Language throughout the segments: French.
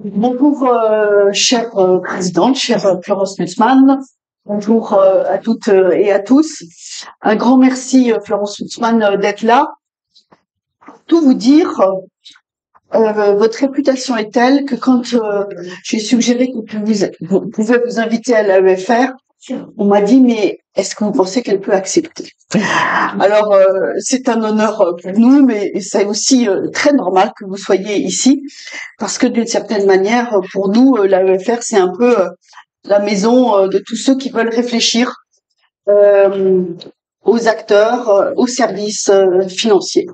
Bonjour, chère présidente, chère Florence Lutzmann. Bonjour à toutes et à tous. Un grand merci, Florence Lutzmann, d'être là. Pour tout vous dire, votre réputation est telle que quand j'ai suggéré que vous pouvez vous inviter à l'AEFR, on m'a dit, mais est-ce que vous pensez qu'elle peut accepter? Alors, c'est un honneur pour nous, mais c'est aussi très normal que vous soyez ici, parce que d'une certaine manière, pour nous, l'AEFR, c'est un peu la maison de tous ceux qui veulent réfléchir aux acteurs, aux services financiers.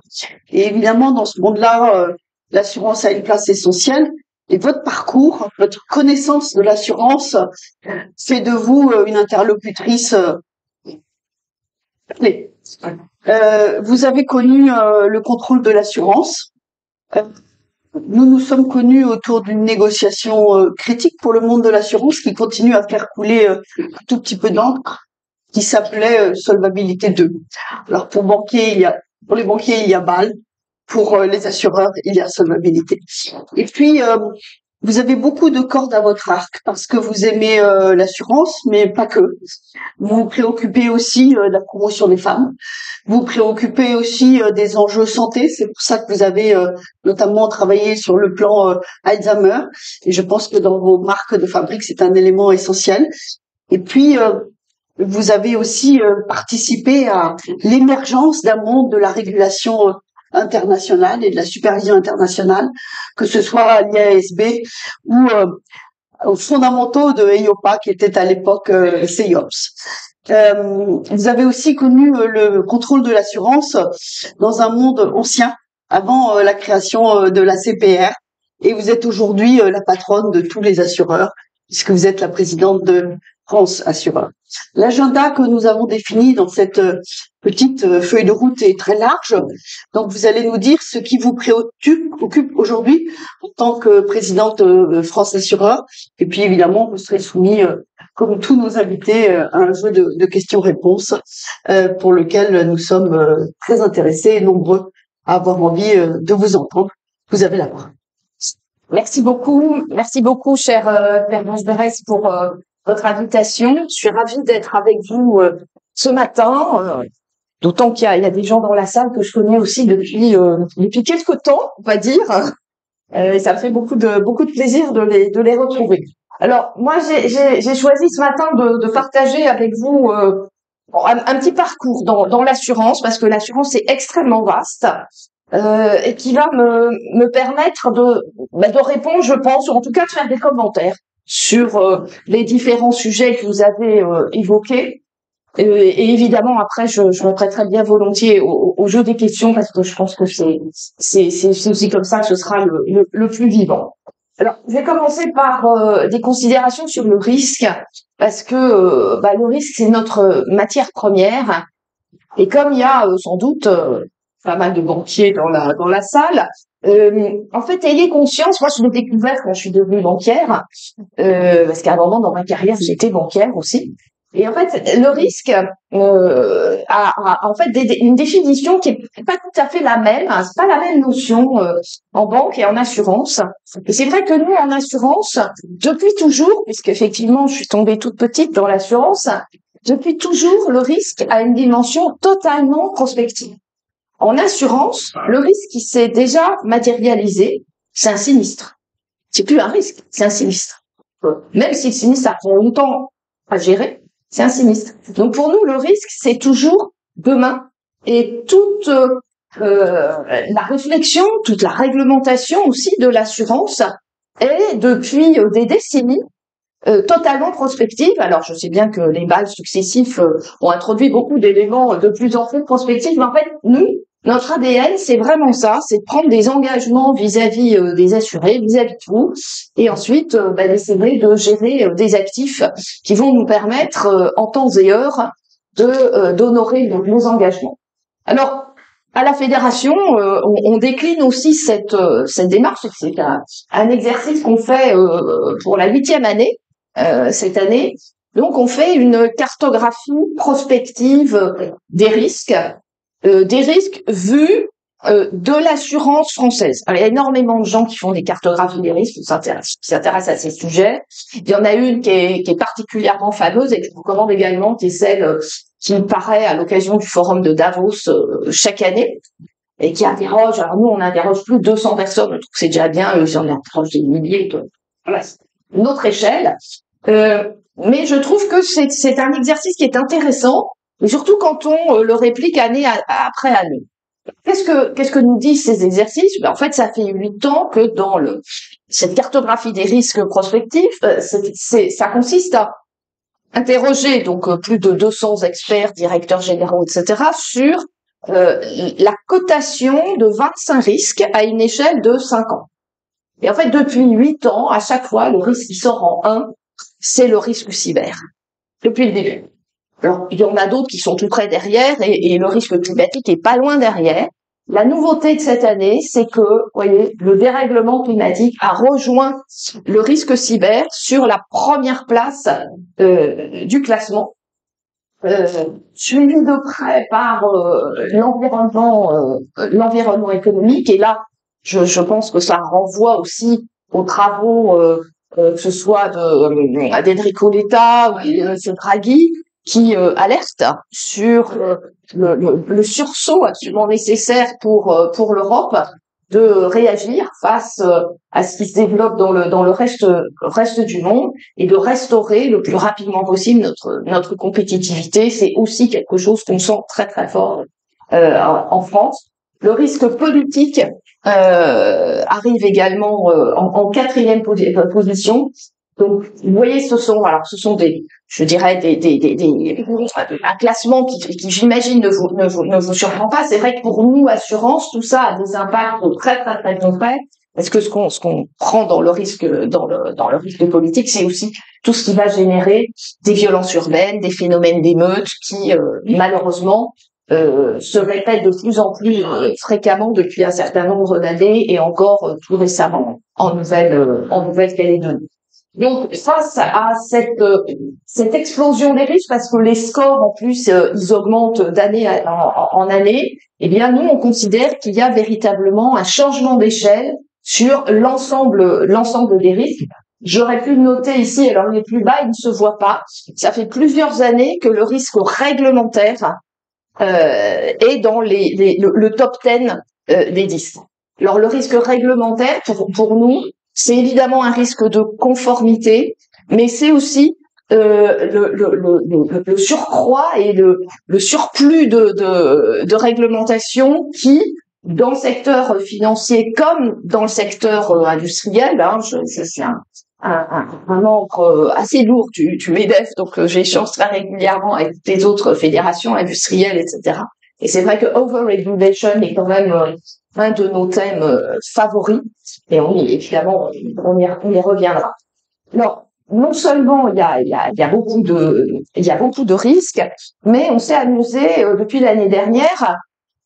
Et évidemment, dans ce monde-là, l'assurance a une place essentielle. Et votre parcours, votre connaissance de l'assurance fait de vous une interlocutrice clé. Vous avez connu le contrôle de l'assurance. Nous nous sommes connus autour d'une négociation critique pour le monde de l'assurance qui continue à faire couler un tout petit peu d'encre, qui s'appelait Solvabilité 2. Alors pour les banquiers, il y a BAL, pour les assureurs, il y a Solvabilité. Et puis vous avez beaucoup de cordes à votre arc parce que vous aimez l'assurance, mais pas que. Vous vous préoccupez aussi de la promotion des femmes. Vous vous préoccupez aussi des enjeux santé. C'est pour ça que vous avez notamment travaillé sur le plan Alzheimer. Et je pense que dans vos marques de fabrique, c'est un élément essentiel. Et puis, vous avez aussi participé à l'émergence d'un monde de la régulation internationale et de la supervision internationale, que ce soit à l'IASB ou aux fondamentaux de EIOPA, qui était à l'époque CEOPS. Vous avez aussi connu le contrôle de l'assurance dans un monde ancien, avant la création de la CPR, et vous êtes aujourd'hui la patronne de tous les assureurs, puisque vous êtes la présidente de France Assureur. L'agenda que nous avons défini dans cette petite feuille de route est très large, donc vous allez nous dire ce qui vous préoccupe aujourd'hui en tant que présidente de France Assureur, et puis évidemment vous serez soumis, comme tous nos invités, à un jeu de questions-réponses pour lequel nous sommes très intéressés et nombreux à avoir envie de vous entendre. Vous avez la parole. Merci beaucoup, chère Pervenche Berès, pour votre invitation. Je suis ravie d'être avec vous ce matin, d'autant qu'il y a des gens dans la salle que je connais aussi depuis quelques temps, on va dire. Et ça me fait beaucoup de plaisir de les retrouver. Alors, moi, j'ai choisi ce matin de partager avec vous un petit parcours dans l'assurance, parce que l'assurance est extrêmement vaste. Et qui va me permettre de répondre, je pense, ou en tout cas de faire des commentaires sur les différents sujets que vous avez évoqués. Et évidemment, après, je me prêterai bien volontiers au jeu des questions, parce que je pense que c'est aussi comme ça que ce sera le plus vivant. Alors, je vais commencer par des considérations sur le risque, parce que le risque, c'est notre matière première. Et comme il y a sans doute pas mal de banquiers dans la salle. En fait, ayez conscience, moi je l'ai découvert quand je suis devenue banquière, parce qu'à un moment dans ma carrière, j'étais banquière aussi. Et en fait, le risque a en fait une définition qui est pas tout à fait la même, hein, c'est pas la même notion en banque et en assurance. Et c'est vrai que nous, en assurance, depuis toujours, puisque effectivement, je suis tombée toute petite dans l'assurance, depuis toujours, le risque a une dimension totalement prospective. En assurance, le risque qui s'est déjà matérialisé, c'est un sinistre. C'est plus un risque, c'est un sinistre. Même si le sinistre, ça prend longtemps à gérer, c'est un sinistre. Donc pour nous, le risque, c'est toujours demain. Et toute la réflexion, toute la réglementation aussi de l'assurance est depuis des décennies totalement prospective. Alors, je sais bien que les balles successifs ont introduit beaucoup d'éléments de plus en plus prospectifs, mais en fait, nous, notre ADN, c'est vraiment ça, c'est de prendre des engagements vis-à-vis des assurés, vis-à-vis de vous, et ensuite d'essayer de gérer des actifs qui vont nous permettre, en temps et heure, d'honorer nos engagements. Alors, à la fédération, on décline aussi cette démarche. C'est un exercice qu'on fait pour la 8e année cette année. Donc, on fait une cartographie prospective des risques des risques vus de l'assurance française. Alors, il y a énormément de gens qui font des cartographies des risques, qui s'intéressent à ces sujets. Il y en a une qui est particulièrement fameuse et que je vous recommande également, qui est celle qui paraît à l'occasion du forum de Davos chaque année et qui interroge. Alors nous, on interroge plus de 200 personnes, je trouve que c'est déjà bien. Eux, ils en interrogent des milliers. Voilà, c'est une autre échelle. Mais je trouve que c'est un exercice qui est intéressant, et surtout quand on le réplique année après année. Qu'est-ce que nous disent ces exercices? En fait, ça fait 8 ans que dans cette cartographie des risques prospectifs, ça consiste à interroger donc plus de 200 experts, directeurs généraux, etc., sur la cotation de 25 risques à une échelle de 5 ans. Et en fait, depuis 8 ans, à chaque fois, le risque qui sort en 1, c'est le risque cyber. Depuis le début. Alors, il y en a d'autres qui sont tout près derrière et le risque climatique est pas loin derrière. La nouveauté de cette année, c'est que, vous voyez, le dérèglement climatique a rejoint le risque cyber sur la première place du classement, suivi de près par l'environnement économique. Et là, je pense que ça renvoie aussi aux travaux, que ce soit d'Enrico Letta ou de Draghi, qui alerte sur le sursaut absolument nécessaire pour l'Europe de réagir face à ce qui se développe dans le reste du monde et de restaurer le plus rapidement possible notre compétitivité. C'est aussi quelque chose qu'on sent très très fort en France. Le risque politique arrive également en quatrième position. Donc, vous voyez, ce sont des, je dirais, un classement qui j'imagine ne vous surprend pas. C'est vrai que pour nous, assurance, tout ça a des impacts très, très, très concrets. Parce que ce qu'on prend dans le risque politique, c'est aussi tout ce qui va générer des violences urbaines, des phénomènes d'émeutes qui, malheureusement, se répètent de plus en plus fréquemment depuis un certain nombre d'années et encore tout récemment en Nouvelle-Calédonie. Donc face à cette explosion des risques, parce que les scores en plus ils augmentent d'année en année, eh bien nous on considère qu'il y a véritablement un changement d'échelle sur l'ensemble des risques. J'aurais pu le noter ici, alors il est plus bas, il ne se voit pas. Ça fait plusieurs années que le risque réglementaire est dans le top 10 des 10. Alors le risque réglementaire pour nous, c'est évidemment un risque de conformité, mais c'est aussi le surcroît et le surplus de réglementation qui, dans le secteur financier comme dans le secteur industriel, je suis un membre assez lourd du MEDEF, donc j'échange très régulièrement avec les autres fédérations industrielles, etc. Et c'est vrai que overregulation est quand même un de nos thèmes favoris, et évidemment on y reviendra. Alors, non seulement il y a beaucoup de risques, mais on s'est amusé depuis l'année dernière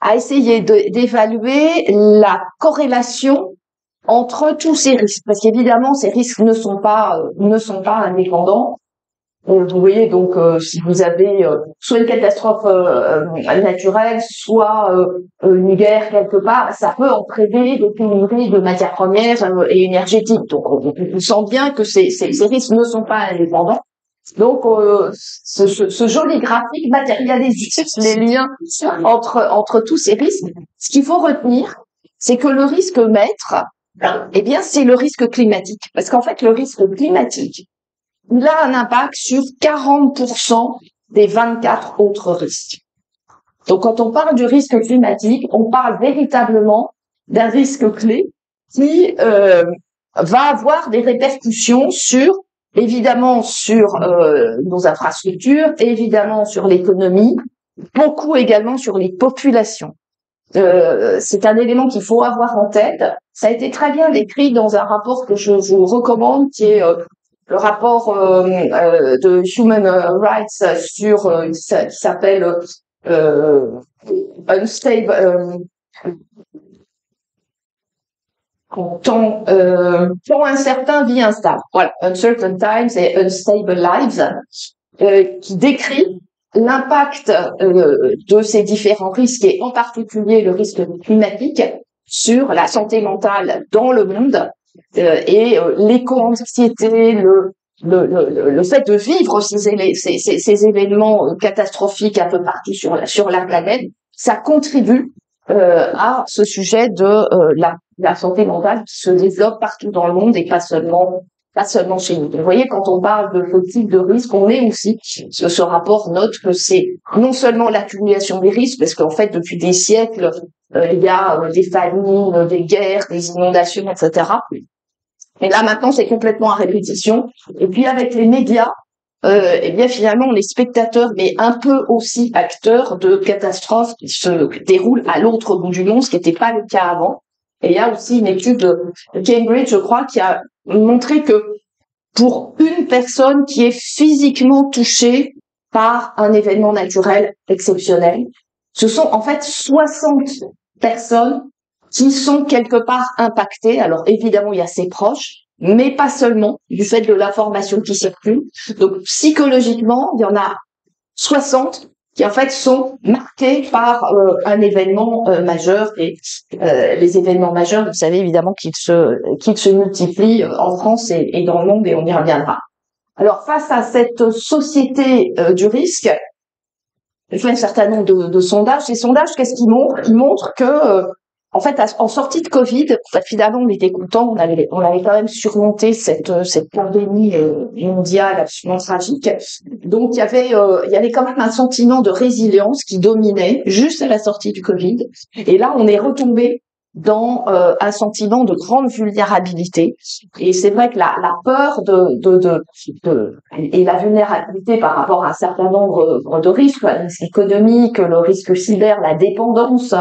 à essayer d'évaluer la corrélation entre tous ces risques, parce qu'évidemment ces risques ne sont pas indépendants. Vous voyez donc si vous avez soit une catastrophe naturelle, soit une guerre quelque part, ça peut entraîner des pénuries de matières premières et énergétiques. Donc on sent bien que ces risques ne sont pas indépendants. Donc ce joli graphique matérialise les liens entre tous ces risques. Ce qu'il faut retenir, c'est que le risque maître, eh bien c'est le risque climatique, parce qu'en fait le risque climatique, il a un impact sur 40% des 24 autres risques. Donc, quand on parle du risque climatique, on parle véritablement d'un risque clé qui va avoir des répercussions évidemment sur nos infrastructures, évidemment sur l'économie, beaucoup également sur les populations. C'est un élément qu'il faut avoir en tête. Ça a été très bien décrit dans un rapport que je vous recommande, qui est le rapport de Human Rights qui s'appelle Unstable temps incertain, vie instable. Voilà, Uncertain Times et Unstable Lives, qui décrit l'impact de ces différents risques, et en particulier le risque climatique, sur la santé mentale dans le monde, et l'éco-anxiété, le fait de vivre ces événements catastrophiques un peu partout sur la planète, ça contribue à ce sujet de la santé mentale qui se développe partout dans le monde et pas seulement chez nous. Donc, vous voyez, quand on parle de ce type de risque, on est aussi, ce rapport note que c'est non seulement l'accumulation des risques, parce qu'en fait, depuis des siècles, il y a des famines, des guerres, des inondations, etc. Et là, maintenant, c'est complètement à répétition. Et puis, avec les médias, eh bien, finalement, on est spectateurs, mais un peu aussi acteurs de catastrophes qui se déroulent à l'autre bout du monde, ce qui n'était pas le cas avant. Et il y a aussi une étude de Cambridge, je crois, qui a montré que pour une personne qui est physiquement touchée par un événement naturel exceptionnel, ce sont en fait 60 personnes qui sont quelque part impactées. Alors évidemment, il y a ses proches, mais pas seulement, du fait de l'information qui circule. Donc psychologiquement, il y en a 60 qui en fait sont marqués par un événement majeur. Et les événements majeurs, vous savez évidemment qu'ils se multiplient en France et dans le monde, et on y reviendra. Alors face à cette société du risque, je fais un certain nombre de sondages. Ces sondages, qu'est-ce qu'ils montrent? Ils montrent que en fait, en sortie de Covid, en fait, finalement, on était contents, on avait quand même surmonté cette pandémie mondiale absolument tragique. Donc, il y avait quand même un sentiment de résilience qui dominait juste à la sortie du Covid. Et là, on est retombé dans un sentiment de grande vulnérabilité. Et c'est vrai que la peur et la vulnérabilité par rapport à un certain nombre de risques, le risque économique, le risque cyber, la dépendance,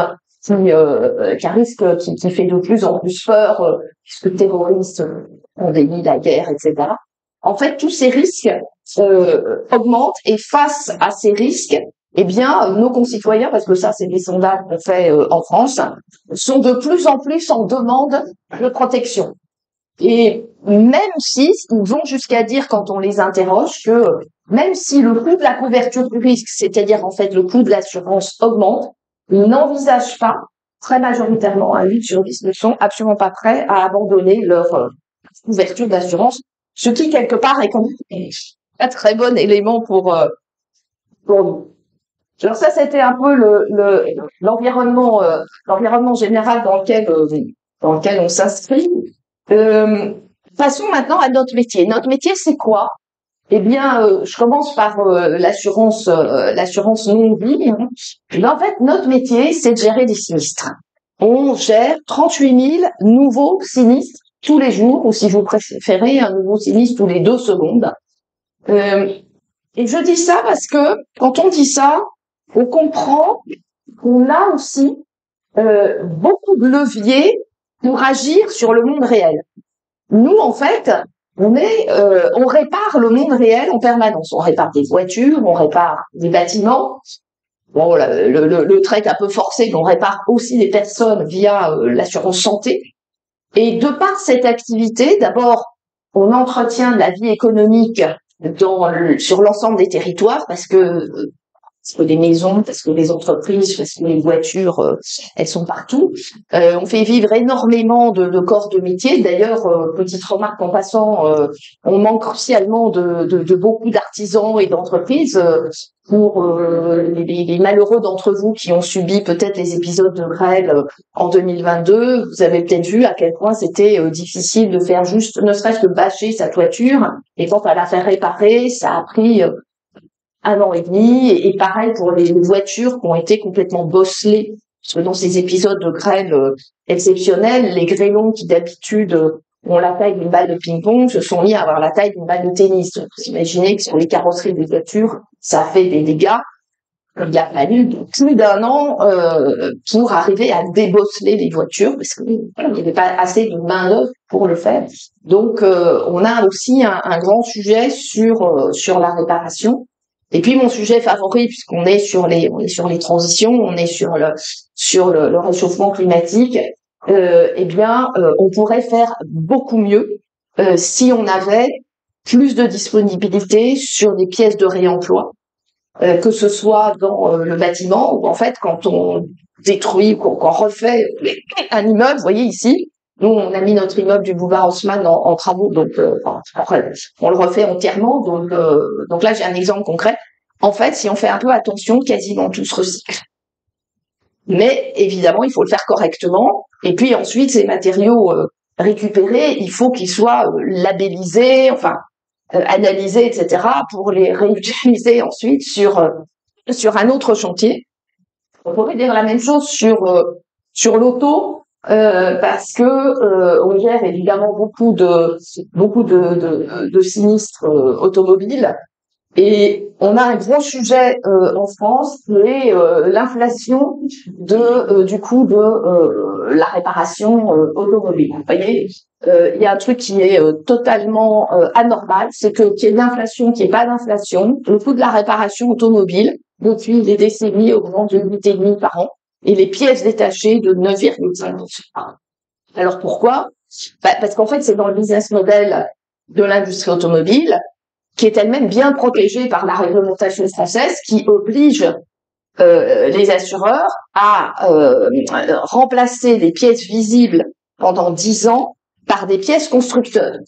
qui fait de plus en plus peur, puisque terroristes, pandémie, la guerre, etc. En fait, tous ces risques augmentent, et face à ces risques, eh bien, nos concitoyens, parce que ça, c'est des sondages qu'on fait en France, sont de plus en plus en demande de protection. Et même si ils vont jusqu'à dire, quand on les interroge, que même si le coût de la couverture du risque, c'est-à-dire en fait le coût de l'assurance, augmente, ils n'envisagent pas, très majoritairement, 8 sur 10 ne sont absolument pas prêts à abandonner leur couverture d'assurance, ce qui quelque part est quand même un très bon élément pour nous. Alors ça, c'était un peu l'environnement général dans lequel on s'inscrit. Passons maintenant à notre métier. Notre métier, c'est quoi? Eh bien, je commence par l'assurance non-vie. En fait, notre métier, c'est de gérer des sinistres. On gère 38 000 nouveaux sinistres tous les jours, ou si vous préférez, un nouveau sinistre tous les 2 secondes. Et je dis ça parce que quand on dit ça, on comprend qu'on a aussi beaucoup de leviers pour agir sur le monde réel. Nous, en fait, on répare le monde réel en permanence. On répare des voitures, on répare des bâtiments. Bon, le trait est un peu forcé, mais on répare aussi des personnes via l'assurance santé. Et de par cette activité, d'abord, on entretient la vie économique sur l'ensemble des territoires, parce que les maisons, parce que les entreprises, parce que les voitures, elles sont partout. On fait vivre énormément de corps de métier. D'ailleurs, petite remarque en passant, on manque crucialement de beaucoup d'artisans et d'entreprises. Pour les malheureux d'entre vous qui ont subi peut-être les épisodes de grêle en 2022, vous avez peut-être vu à quel point c'était difficile de faire juste, ne serait-ce que bâcher sa toiture. Et quand à la faire réparer, ça a pris 1 an et demi, et pareil pour les voitures qui ont été complètement bosselées. Parce que dans ces épisodes de grêle exceptionnels, les grêlons qui d'habitude ont la taille d'une balle de ping-pong se sont mis à avoir la taille d'une balle de tennis. Donc, vous imaginez que sur les carrosseries des voitures, ça fait des dégâts. Il a fallu plus d'1 an pour arriver à débosseler les voitures, parce qu'il n'y avait pas assez de main-d'œuvre pour le faire. Donc, on a aussi un grand sujet sur la réparation. Et puis mon sujet favori, puisqu'on est sur les transitions, on est sur le réchauffement climatique, on pourrait faire beaucoup mieux si on avait plus de disponibilité sur des pièces de réemploi. que ce soit dans le bâtiment ou en fait quand on détruit, qu'on refait un immeuble. Vous voyez ici, nous on a mis notre immeuble du Boulevard Haussmann en travaux, donc après, on le refait entièrement. Donc là j'ai un exemple concret. En fait, si on fait un peu attention, quasiment tout se recycle. Mais évidemment, il faut le faire correctement. Et puis ensuite, ces matériaux récupérés, il faut qu'ils soient labellisés, enfin analysés, etc., pour les réutiliser ensuite sur un autre chantier. On pourrait dire la même chose sur l'auto, parce que on gère évidemment beaucoup de sinistres automobiles. Et on a un gros sujet en France qui est l'inflation du coût de la réparation automobile. Vous voyez, il y a un truc qui est totalement anormal, c'est que qu'il y ait de l'inflation, qu'il n'y ait pas d'inflation, le coût de la réparation automobile depuis des décennies augmente de 8,5 par an et les pièces détachées de 9,5%. Alors pourquoi? Parce qu'en fait, c'est dans le business model de l'industrie automobile qui est elle-même bien protégée par la réglementation française qui oblige les assureurs à remplacer les pièces visibles pendant 10 ans par des pièces constructeurs.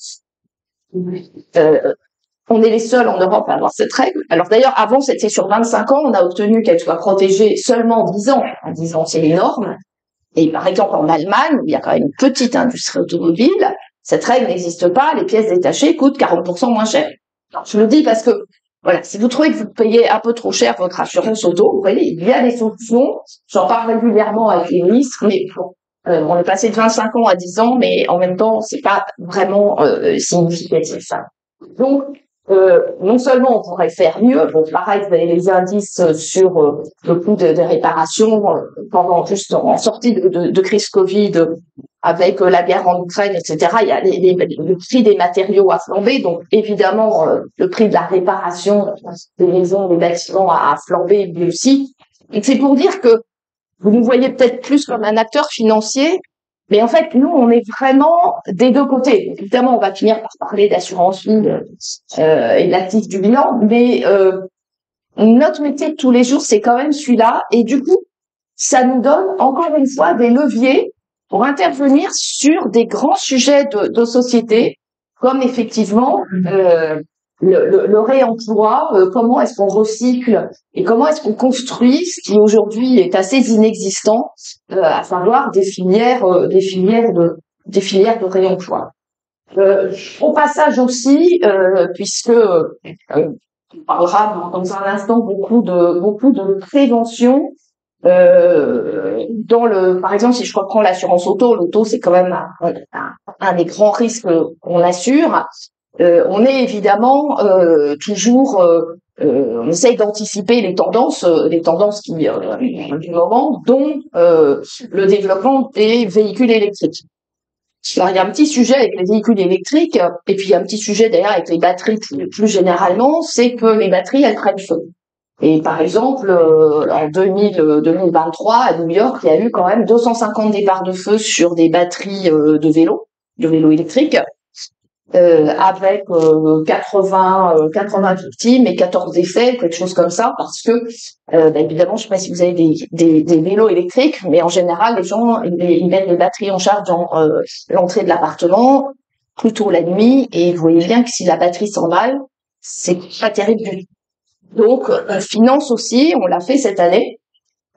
On est les seuls en Europe à avoir cette règle. Alors d'ailleurs, avant, c'était sur 25 ans, on a obtenu qu'elle soit protégée seulement 10 ans. 10 ans, c'est énorme. Et par exemple, en Allemagne, il y a quand même une petite industrie automobile, cette règle n'existe pas, les pièces détachées coûtent 40% moins cher. Alors, je le dis parce que, voilà, si vous trouvez que vous payez un peu trop cher votre assurance auto, vous voyez, il y a des solutions. J'en parle régulièrement avec les ministres, mais bon, on est passé de 25 ans à 10 ans, mais en même temps, c'est pas vraiment significatif. Donc, non seulement on pourrait faire mieux, bon, pareil, vous avez les indices sur le coût des réparations pendant juste en sortie de crise Covid, avec la guerre en Ukraine, etc. Il y a le prix des matériaux a flambé, donc évidemment le prix de la réparation des maisons, des bâtiments a flambé lui aussi. Et c'est pour dire que vous nous voyez peut-être plus comme un acteur financier, mais en fait, nous, on est vraiment des deux côtés. Évidemment, on va finir par parler d'assurance vie et de l'actif du bilan, mais notre métier de tous les jours, c'est quand même celui-là. Et du coup, ça nous donne encore une fois des leviers pour intervenir sur des grands sujets de société, comme effectivement le réemploi, comment est-ce qu'on recycle et comment est-ce qu'on construit ce qui aujourd'hui est assez inexistant, à savoir des filières de réemploi. Au passage aussi, puisque on parlera dans un instant beaucoup de prévention. Par exemple, si je reprends l'assurance auto, l'auto c'est quand même un des grands risques qu'on assure. On est évidemment toujours, on essaye d'anticiper les tendances qui du moment, dont le développement des véhicules électriques. Alors il y a un petit sujet avec les véhicules électriques, et puis il y a un petit sujet d'ailleurs avec les batteries plus généralement, c'est que les batteries elles prennent feu. Et par exemple, en 2023 à New York, il y a eu quand même 250 départs de feu sur des batteries de vélos électriques. Avec 80 victimes et 14 décès, quelque chose comme ça, parce que évidemment, je sais pas si vous avez des vélos électriques, mais en général, les gens ils mettent les batteries en charge dans l'entrée de l'appartement, plutôt la nuit, et vous voyez bien que si la batterie s'emballe, c'est pas terrible du tout. Donc, on finance aussi, on l'a fait cette année.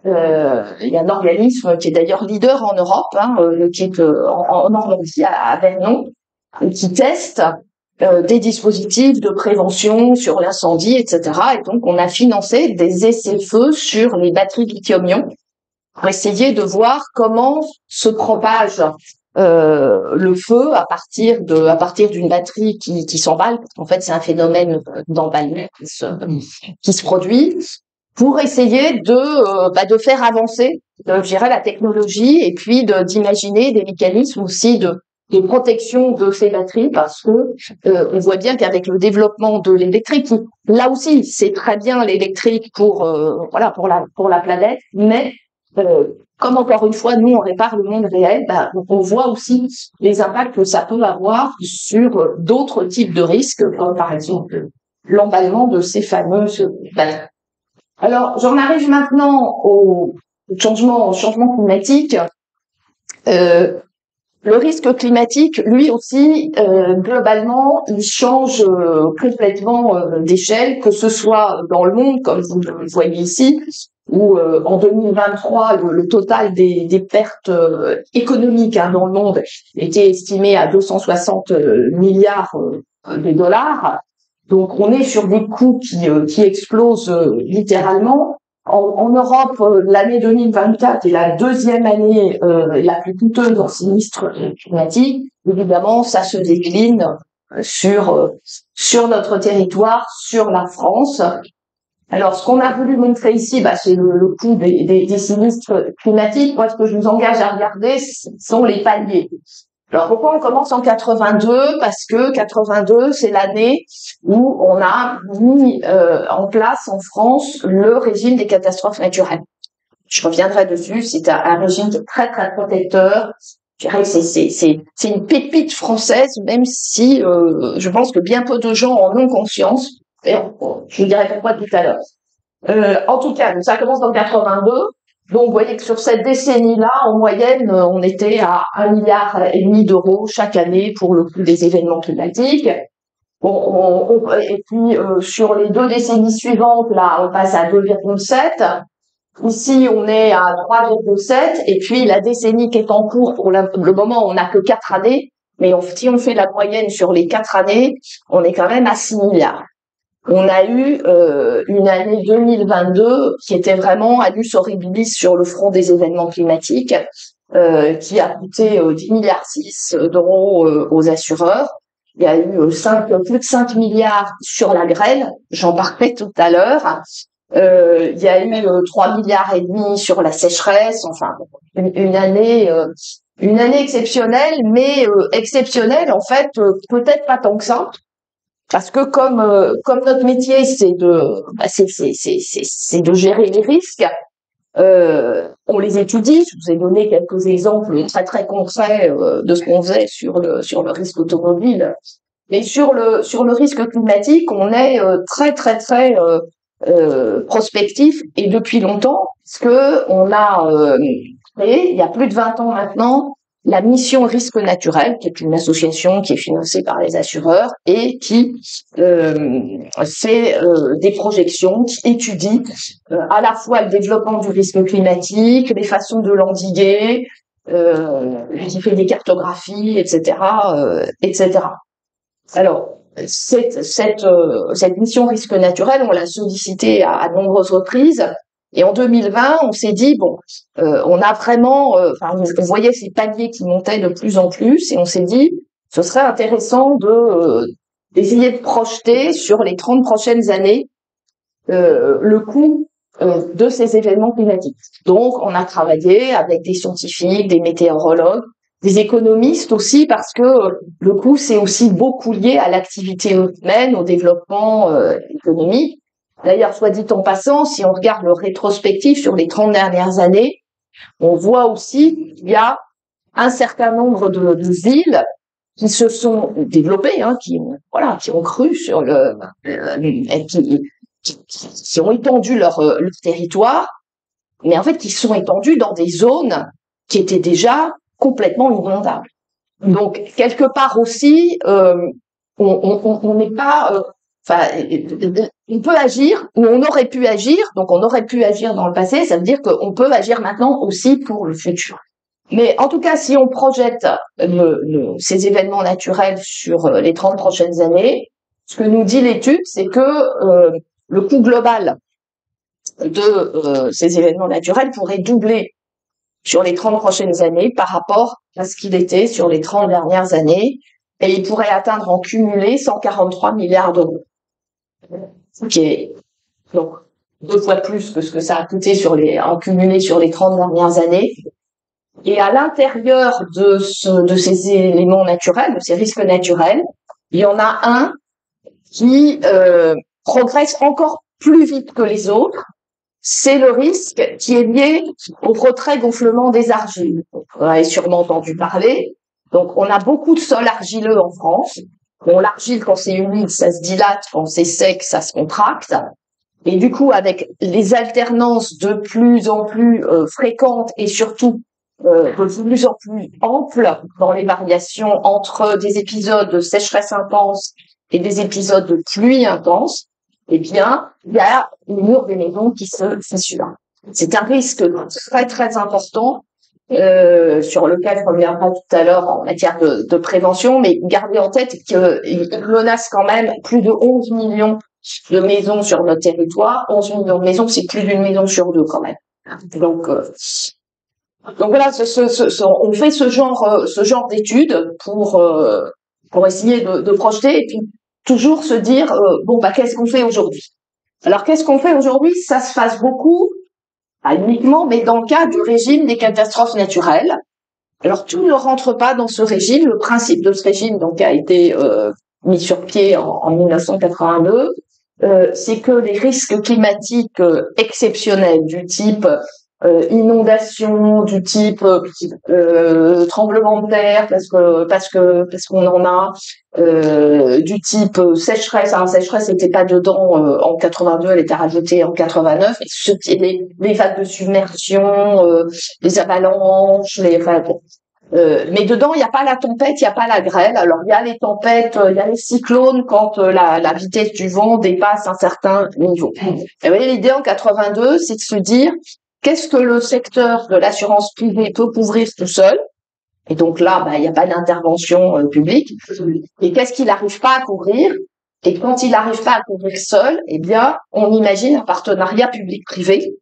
Il y a un organisme qui est d'ailleurs leader en Europe, qui est en Normandie à Vernon, qui teste des dispositifs de prévention sur l'incendie, etc. Et donc, on a financé des essais-feux sur les batteries lithium-ion pour essayer de voir comment se propage le feu à partir d'une batterie qui s'emballe. En fait, c'est un phénomène d'emballement qui se produit pour essayer de faire avancer, je dirais, la technologie et puis d'imaginer des mécanismes aussi de protection de ces batteries, parce que on voit bien qu'avec le développement de l'électrique, là aussi c'est très bien l'électrique pour la planète, mais comme encore une fois nous on répare le monde réel, on voit aussi les impacts que ça peut avoir sur d'autres types de risques, comme par exemple l'emballement de ces fameuses batteries. Alors, j'en arrive maintenant au changement climatique. Le risque climatique, lui aussi, globalement, il change complètement d'échelle, que ce soit dans le monde, comme vous le voyez ici, où en 2023, le total des pertes économiques dans le monde était estimé à 260 milliards de dollars. Donc, on est sur des coûts qui explosent littéralement. En Europe, l'année 2024 est la deuxième année la plus coûteuse en sinistre climatique. Évidemment, ça se décline sur notre territoire, sur la France. Alors, ce qu'on a voulu montrer ici, c'est le coût des sinistres climatiques. Moi, ce que je vous engage à regarder, ce sont les paliers. Alors, pourquoi on commence en 82? Parce que 82, c'est l'année où on a mis en place en France le régime des catastrophes naturelles. Je reviendrai dessus, c'est un régime très, très protecteur. Je dirais que c'est une pépite française, même si je pense que bien peu de gens en ont conscience. Et je vous dirai pourquoi tout à l'heure. En tout cas, ça commence dans 82. Donc, vous voyez que sur cette décennie-là, en moyenne, on était à 1,5 milliard d'euros chaque année pour le coût des événements climatiques. Et puis, sur les 2 décennies suivantes, là, on passe à 2,7. Ici, on est à 3,7. Et puis, la décennie qui est en cours, pour le moment, on n'a que 4 années. Mais si on fait la moyenne sur les 4 années, on est quand même à 6 milliards. On a eu une année 2022 qui était vraiment annus horribilis sur le front des événements climatiques, qui a coûté 10,6 milliards d'euros aux assureurs. Il y a eu plus de 5 milliards sur la grêle, j'en parlais tout à l'heure. Il y a eu 3,5 milliards sur la sécheresse. Enfin, une année exceptionnelle, mais exceptionnelle en fait, peut-être pas tant que ça. Parce que comme notre métier c'est de gérer les risques, on les étudie. Je vous ai donné quelques exemples très très concrets de ce qu'on faisait sur le risque automobile, mais sur le risque climatique, on est très très très prospectif et depuis longtemps, parce que on a créé il y a plus de 20 ans maintenant la mission Risque Naturel, qui est une association qui est financée par les assureurs et qui fait des projections, qui étudie à la fois le développement du risque climatique, les façons de l'endiguer, qui fait des cartographies, etc., etc. Alors, cette mission Risque Naturel, on l'a sollicitée à de nombreuses reprises. Et en 2020, on s'est dit, on a vraiment, on voyait ces paliers qui montaient de plus en plus, et on s'est dit, ce serait intéressant d'essayer de projeter sur les 30 prochaines années le coût de ces événements climatiques. Donc, on a travaillé avec des scientifiques, des météorologues, des économistes aussi, parce que le coût, c'est aussi beaucoup lié à l'activité humaine, au développement économique. D'ailleurs, soit dit en passant, si on regarde le rétrospectif sur les 30 dernières années, on voit aussi qu'il y a un certain nombre de villes qui se sont développées, qui ont cru sur qui ont étendu leur territoire, mais en fait qui sont étendus dans des zones qui étaient déjà complètement inondables. Donc quelque part aussi, on n'est pas, on peut agir ou on aurait pu agir. Donc on aurait pu agir dans le passé, ça veut dire qu'on peut agir maintenant aussi pour le futur. Mais en tout cas, si on projette ces événements naturels sur les 30 prochaines années, ce que nous dit l'étude, c'est que le coût global de ces événements naturels pourrait doubler sur les 30 prochaines années par rapport à ce qu'il était sur les 30 dernières années, et il pourrait atteindre en cumulé 143 milliards d'euros. Qui est donc 2 fois plus que ce que ça a coûté en cumulé sur les 30 dernières années. Et à l'intérieur de ces éléments naturels, de ces risques naturels, il y en a un qui progresse encore plus vite que les autres. C'est le risque qui est lié au retrait-gonflement des argiles. Vous en avez sûrement entendu parler. Donc, on a beaucoup de sols argileux en France. Bon, l'argile, quand c'est humide, ça se dilate. Quand c'est sec, ça se contracte. Et du coup, avec les alternances de plus en plus fréquentes et surtout de plus en plus amples dans les variations entre des épisodes de sécheresse intense et des épisodes de pluie intense, eh bien, il y a le mur des maisons qui se fissure. C'est un risque très très important sur lequel je reviendrai tout à l'heure en matière de prévention, mais gardez en tête qu'il menace quand même plus de 11 millions de maisons sur notre territoire. 11 millions de maisons, c'est plus d'une maison sur deux quand même. Donc voilà, on fait ce genre d'études pour essayer de projeter et puis toujours se dire bon bah qu'est-ce qu'on fait aujourd'hui? Alors qu'est-ce qu'on fait aujourd'hui? Ça se passe beaucoup, pas uniquement, mais dans le cas du régime des catastrophes naturelles. Alors tout ne rentre pas dans ce régime. Le principe de ce régime donc a été mis sur pied en 1982. C'est que les risques climatiques exceptionnels du type inondation, du type tremblement de terre parce qu'on en a, du type sécheresse. Alors sécheresse n'était pas dedans en 82, elle était rajoutée en 89. Les vagues de submersion, les avalanches, mais dedans, il n'y a pas la tempête, il n'y a pas la grêle. Alors, il y a les tempêtes, il y a les cyclones quand la vitesse du vent dépasse un certain niveau. Et vous voyez, l'idée en 82, c'est de se dire qu'est-ce que le secteur de l'assurance privée peut couvrir tout seul. Et donc là, il n'y a pas d'intervention publique. Et qu'est-ce qu'il n'arrive pas à couvrir? Et quand il n'arrive pas à couvrir seul, eh bien, on imagine un partenariat public-privé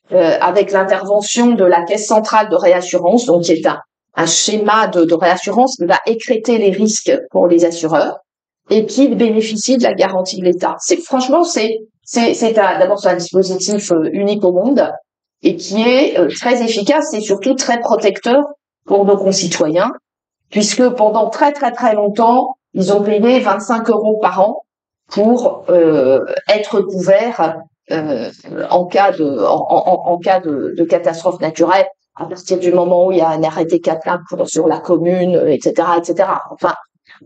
avec l'intervention de la Caisse centrale de réassurance, donc qui est un schéma de réassurance qui va écrêter les risques pour les assureurs et qui bénéficie de la garantie de l'État. Franchement, d'abord c'est un dispositif unique au monde et qui est très efficace et surtout très protecteur pour nos concitoyens, puisque pendant très très très longtemps, ils ont payé 25 € par an pour être couverts en cas de catastrophe naturelle, à partir du moment où il y a un arrêté catastrophe sur la commune, etc., etc. Enfin,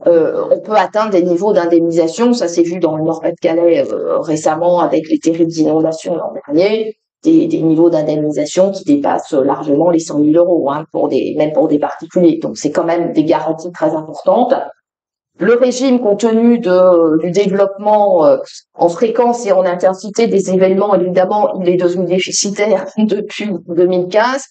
on peut atteindre des niveaux d'indemnisation. Ça s'est vu dans le Nord-Pas-de-Calais récemment avec les terribles inondations l'an dernier, des niveaux d'indemnisation qui dépassent largement les 100 000 €, hein, même pour des particuliers. Donc c'est quand même des garanties très importantes. Le régime, compte tenu du développement en fréquence et en intensité des événements, évidemment, il est devenu déficitaire depuis 2015.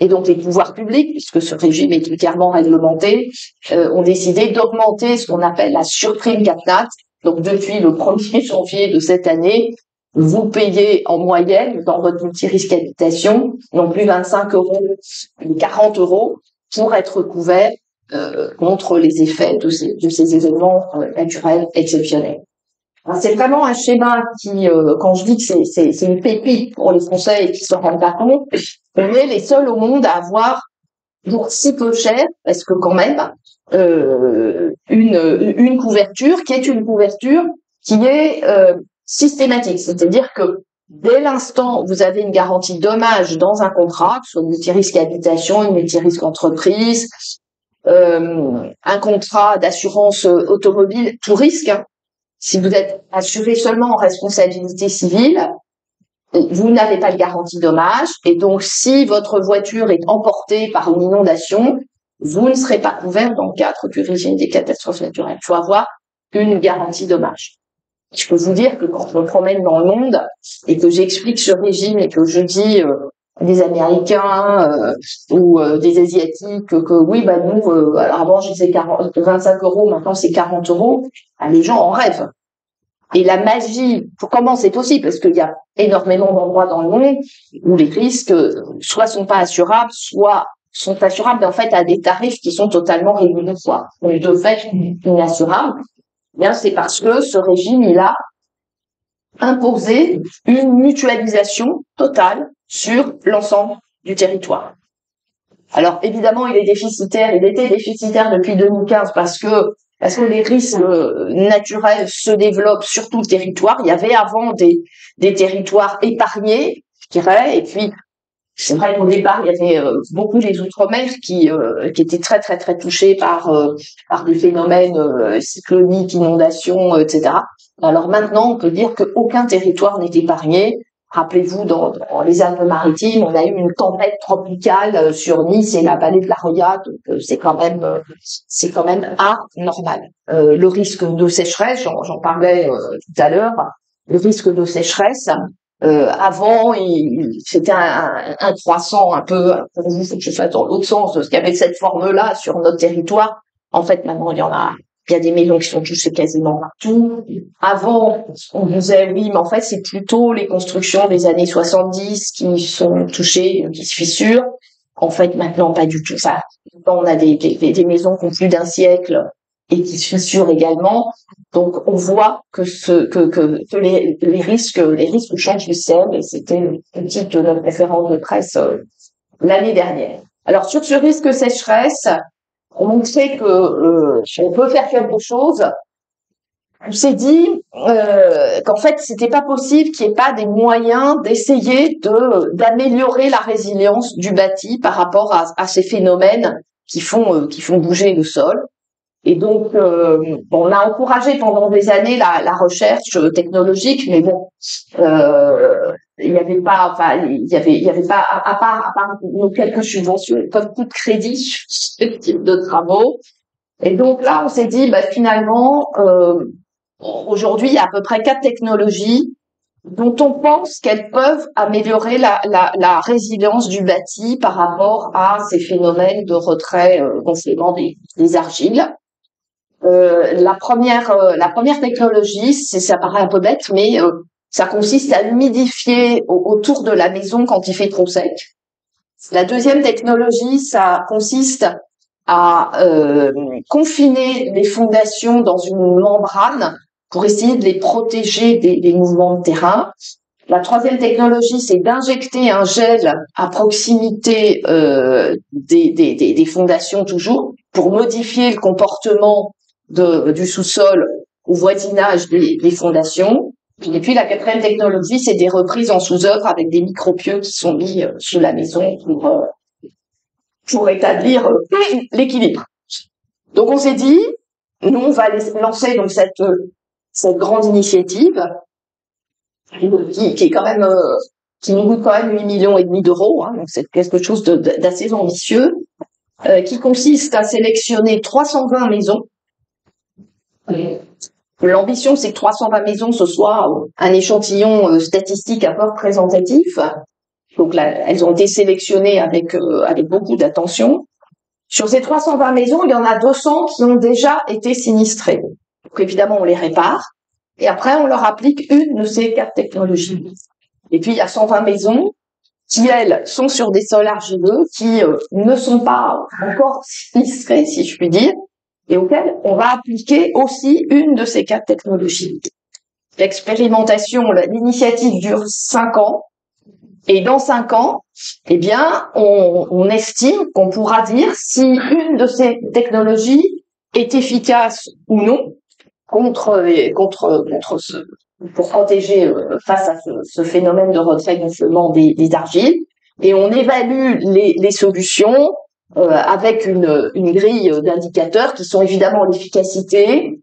Et donc, les pouvoirs publics, puisque ce régime est clairement réglementé, ont décidé d'augmenter ce qu'on appelle la surprime CatNat. Donc, depuis le 1er janvier de cette année, vous payez en moyenne, dans votre multirisque habitation, non plus 25 €, mais 40 € pour être couvert contre les effets de ces événements naturels exceptionnels. C'est vraiment un schéma qui, quand je dis que c'est une pépite pour les Français et qui se rendent pas compte, on est les seuls au monde à avoir pour si peu cher, parce que quand même une couverture qui est une couverture qui est systématique, c'est-à-dire que dès l'instant où vous avez une garantie dommage dans un contrat, que ce soit une multirisque habitation, une multirisque entreprise, un contrat d'assurance automobile, tout risque, hein. Si vous êtes assuré seulement en responsabilité civile, vous n'avez pas de garantie dommage, et donc si votre voiture est emportée par une inondation, vous ne serez pas couvert dans le cadre du régime des catastrophes naturelles. Il faut avoir une garantie dommage. Je peux vous dire que quand je me promène dans le monde et que j'explique ce régime et que je dis des Américains ou des Asiatiques que oui, nous, alors avant je disais 25 €, maintenant c'est 40 €, les gens en rêvent. Et la magie, comment c'est possible? Parce qu'il y a énormément d'endroits dans le monde où les risques soit sont pas assurables, soit sont assurables, mais en fait à des tarifs qui sont totalement rédhibitoires. Donc de fait inassurables. Bien, c'est parce que ce régime, il a imposé une mutualisation totale sur l'ensemble du territoire. Alors évidemment, il était déficitaire depuis 2015 parce que les risques naturels se développent sur tout le territoire. Il y avait avant des territoires épargnés, je dirais, et puis c'est vrai qu'au départ, il y avait beaucoup les outre-mer qui étaient très très très touchés par des phénomènes cycloniques, inondations, etc. Alors maintenant, on peut dire qu'aucun territoire n'est épargné. Rappelez-vous, dans les Alpes-Maritimes, on a eu une tempête tropicale sur Nice et la vallée de la Roya, donc c'est quand même anormal. Le risque de sécheresse, j'en parlais tout à l'heure, le risque de sécheresse, avant, c'était un croissant un peu, faut que je fasse dans l'autre sens de ce qu'il y avait cette forme-là sur notre territoire. En fait, maintenant, il y a des maisons qui sont touchées quasiment partout. Avant, on disait oui, mais en fait, c'est plutôt les constructions des années 70 qui sont touchées, qui se fissurent. En fait, maintenant, pas du tout. Enfin, on a des maisons qui ont plus d'un siècle et qui se fissurent également. Donc, on voit que les risques changent du ciel, et c'était le titre de notre référence de presse l'année dernière. Alors, sur ce risque sécheresse, on sait que on peut faire quelque chose. On s'est dit qu'en fait, c'était pas possible qu'il n'y ait pas des moyens d'essayer d'améliorer la résilience du bâti par rapport à ces phénomènes qui font bouger le sol. Et donc, on a encouragé pendant des années la recherche technologique, mais bon, il y avait pas, à part nos quelques subventions, comme coup de crédit sur ce type de travaux. Et donc là, on s'est dit, finalement, aujourd'hui, il y a à peu près 4 technologies dont on pense qu'elles peuvent améliorer la résilience du bâti par rapport à ces phénomènes de retrait gonflement des argiles. La première technologie, ça paraît un peu bête, mais ça consiste à humidifier autour de la maison quand il fait trop sec. La deuxième technologie, ça consiste à confiner les fondations dans une membrane pour essayer de les protéger des mouvements de terrain. La troisième technologie, c'est d'injecter un gel à proximité des fondations toujours pour modifier le comportement du sous-sol au voisinage des fondations. Et puis la quatrième technologie, c'est des reprises en sous-œuvre avec des micropieux qui sont mis sous la maison pour établir l'équilibre. Donc on s'est dit, nous on va lancer donc cette grande initiative qui est quand même qui nous coûte quand même 8,5 millions d'euros, hein, donc c'est quelque chose d'assez ambitieux, qui consiste à sélectionner 320 maisons. L'ambition, c'est que 320 maisons, ce soit un échantillon statistique un peu représentatif. Donc là, elles ont été sélectionnées avec beaucoup d'attention. Sur ces 320 maisons, il y en a 200 qui ont déjà été sinistrées. Donc évidemment, on les répare. Et après, on leur applique une de ces 4 technologies. Et puis, il y a 120 maisons qui, elles, sont sur des sols argileux, qui ne sont pas encore sinistrées, si je puis dire, et auxquelles on va appliquer aussi une de ces 4 technologies. L'expérimentation, l'initiative dure 5 ans. Et dans 5 ans, eh bien, on estime qu'on pourra dire si une de ces technologies est efficace ou non pour protéger face à ce phénomène de retrait gonflement des argiles. Et on évalue les solutions avec une grille d'indicateurs qui sont évidemment l'efficacité,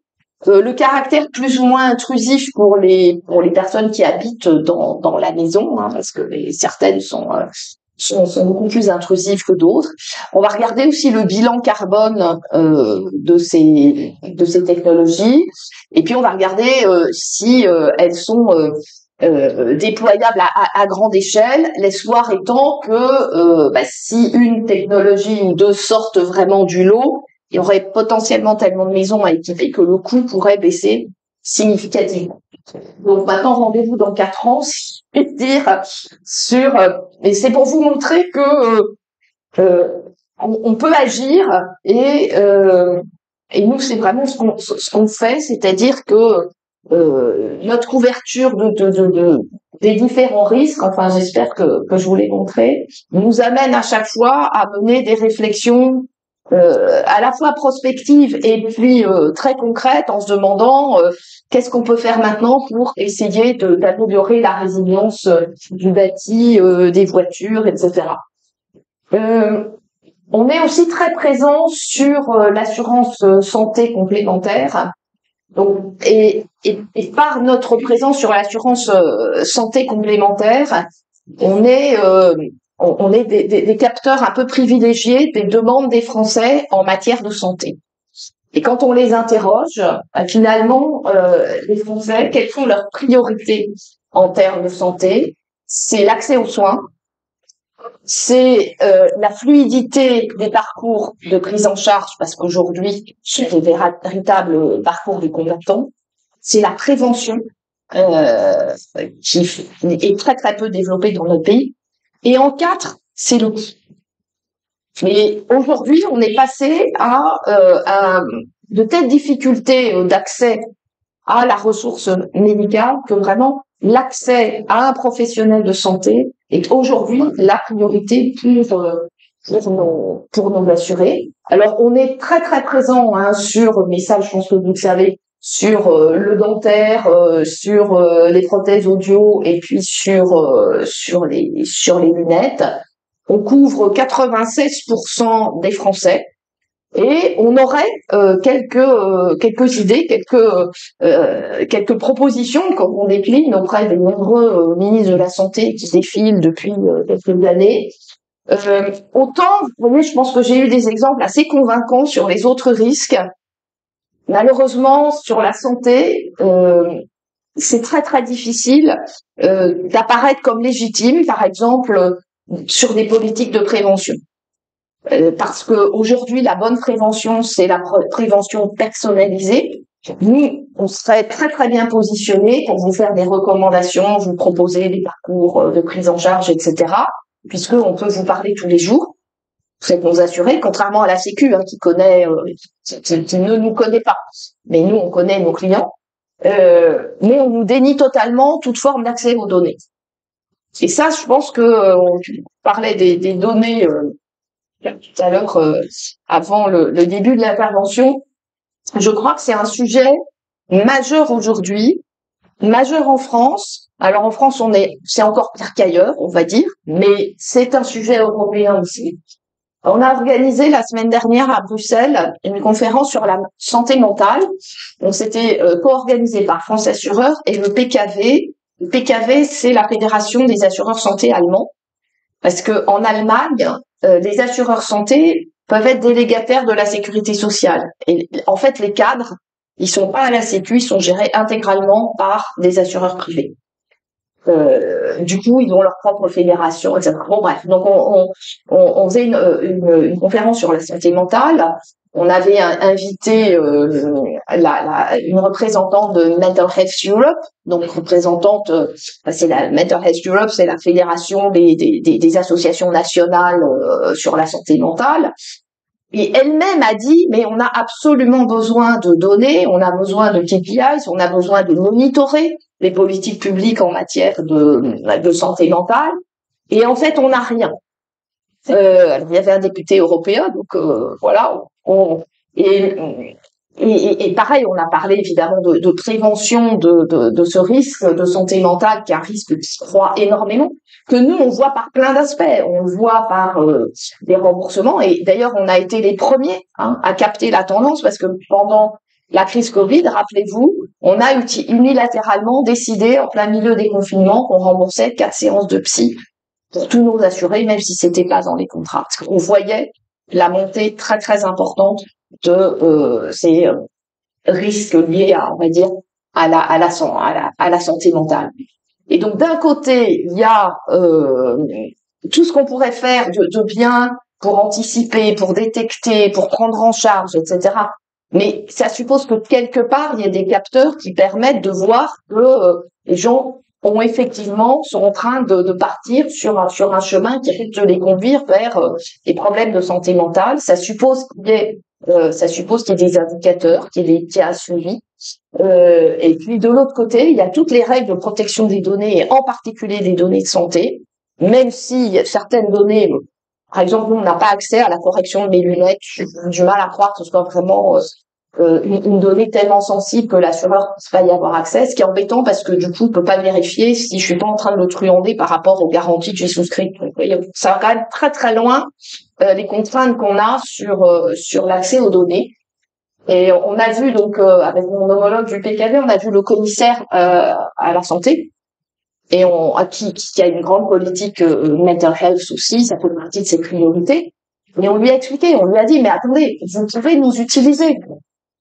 le caractère plus ou moins intrusif pour les personnes qui habitent dans la maison, hein, parce que certaines sont beaucoup plus intrusives que d'autres. On va regarder aussi le bilan carbone de ces technologies, et puis on va regarder si elles sont déployables à grande échelle, l'espoir étant que si une technologie ou deux sortent vraiment du lot, il y aurait potentiellement tellement de maisons à équiper que le coût pourrait baisser significativement. Donc maintenant, rendez-vous dans 4 ans, si je puis dire, et c'est pour vous montrer que on peut agir, et nous, c'est vraiment ce qu'on fait, c'est-à-dire que notre couverture des différents risques, enfin j'espère que je vous l'ai montré, nous amène à chaque fois à mener des réflexions à la fois prospectives et puis très concrètes, en se demandant qu'est-ce qu'on peut faire maintenant pour essayer d'améliorer la résilience du bâti, des voitures, etc. On est aussi très présent sur l'assurance santé complémentaire. Donc, et par notre présence sur l'assurance santé complémentaire, on est des capteurs un peu privilégiés des demandes des Français en matière de santé. Et quand on les interroge, finalement, les Français, quelles sont leurs priorités en termes de santé? C'est l'accès aux soins, c'est la fluidité des parcours de prise en charge, parce qu'aujourd'hui, c'est des véritables parcours du combattant. C'est la prévention, qui est très très peu développée dans notre pays. Et en 4, c'est le coût. Mais aujourd'hui, on est passé à de telles difficultés d'accès à la ressource médicale que vraiment l'accès à un professionnel de santé est aujourd'hui la priorité pour nos assurés. Alors, on est très très présent sur, mais ça, je pense que vous le savez, sur le dentaire, sur les prothèses audio et puis sur les lunettes. On couvre 96% des Français. Et on aurait quelques idées, quelques propositions qu'on décline auprès des nombreux ministres de la Santé qui défilent depuis quelques années. Autant, vous voyez, je pense que j'ai eu des exemples assez convaincants sur les autres risques. Malheureusement, sur la santé, c'est très très difficile d'apparaître comme légitime, par exemple, sur des politiques de prévention. Parce que aujourd'hui, la bonne prévention, c'est la prévention personnalisée. Nous, on serait très très bien positionnés pour vous faire des recommandations, vous proposer des parcours de prise en charge, etc. Puisqu'on peut vous parler tous les jours. Vous êtes nos assurés, contrairement à la Sécu, qui ne nous connaît pas. Mais nous, on connaît nos clients. Mais on nous dénie totalement toute forme d'accès aux données. Et ça, je pense que on parlait des données tout à l'heure, avant le début de l'intervention. Je crois que c'est un sujet majeur aujourd'hui, majeur en France. Alors en France, c'est encore pire qu'ailleurs, on va dire, mais c'est un sujet européen aussi. On a organisé la semaine dernière à Bruxelles une conférence sur la santé mentale. Donc c'était co-organisé par France Assureurs et le PKV. Le PKV, c'est la Fédération des assureurs santé allemands, parce que en Allemagne, les assureurs santé peuvent être délégataires de la sécurité sociale. Et en fait, les cadres, ils sont pas à la Sécu, ils sont gérés intégralement par des assureurs privés. Du coup, ils ont leur propre fédération, etc. Bon, bref. Donc, on faisait une conférence sur la santé mentale. On avait invité une représentante de Mental Health Europe, donc représentante, c'est la Mental Health Europe, c'est la fédération des associations nationales sur la santé mentale. Et elle-même a dit, mais on a absolument besoin de données, on a besoin de KPIs, on a besoin de monitorer les politiques publiques en matière de santé mentale. Et en fait, on n'a rien. Il y avait un député européen, donc voilà. Et pareil, on a parlé évidemment de prévention de ce risque de santé mentale, qui est un risque qui croît énormément, que nous, on voit par plein d'aspects. On le voit par des remboursements. Et d'ailleurs, on a été les premiers à capter la tendance, parce que pendant la crise Covid, rappelez-vous, on a unilatéralement décidé, en plein milieu des confinements, qu'on remboursait 4 séances de psy pour tous nos assurés, même si c'était pas dans les contrats. Parce qu'on voyait la montée très très importante de ces risques liés à, on va dire, à la santé mentale. Et donc d'un côté, il y a tout ce qu'on pourrait faire de bien pour anticiper, pour détecter, pour prendre en charge, etc. Mais ça suppose que quelque part, il y a des capteurs qui permettent de voir que les gens sont en train de partir sur un chemin qui risque de les conduire vers des problèmes de santé mentale. Ça suppose qu'il y ait des indicateurs, qu'il y ait un suivi. Et puis de l'autre côté, il y a toutes les règles de protection des données, et en particulier des données de santé, même si certaines données, par exemple, nous, on n'a pas accès à la correction de mes lunettes. J'ai du mal à croire que ce soit vraiment une donnée tellement sensible que l'assureur puisse pas y avoir accès, ce qui est embêtant parce que du coup, on peut pas vérifier si je suis pas en train de le truander par rapport aux garanties que j'ai souscrites. Donc, ça va quand même très très loin les contraintes qu'on a sur l'accès aux données. Et on a vu donc avec mon homologue du PKV, on a vu le commissaire à la santé et qui a une grande politique mental health aussi, ça fait partie de ses priorités. Et on lui a expliqué, on lui a dit mais attendez, vous pouvez nous utiliser.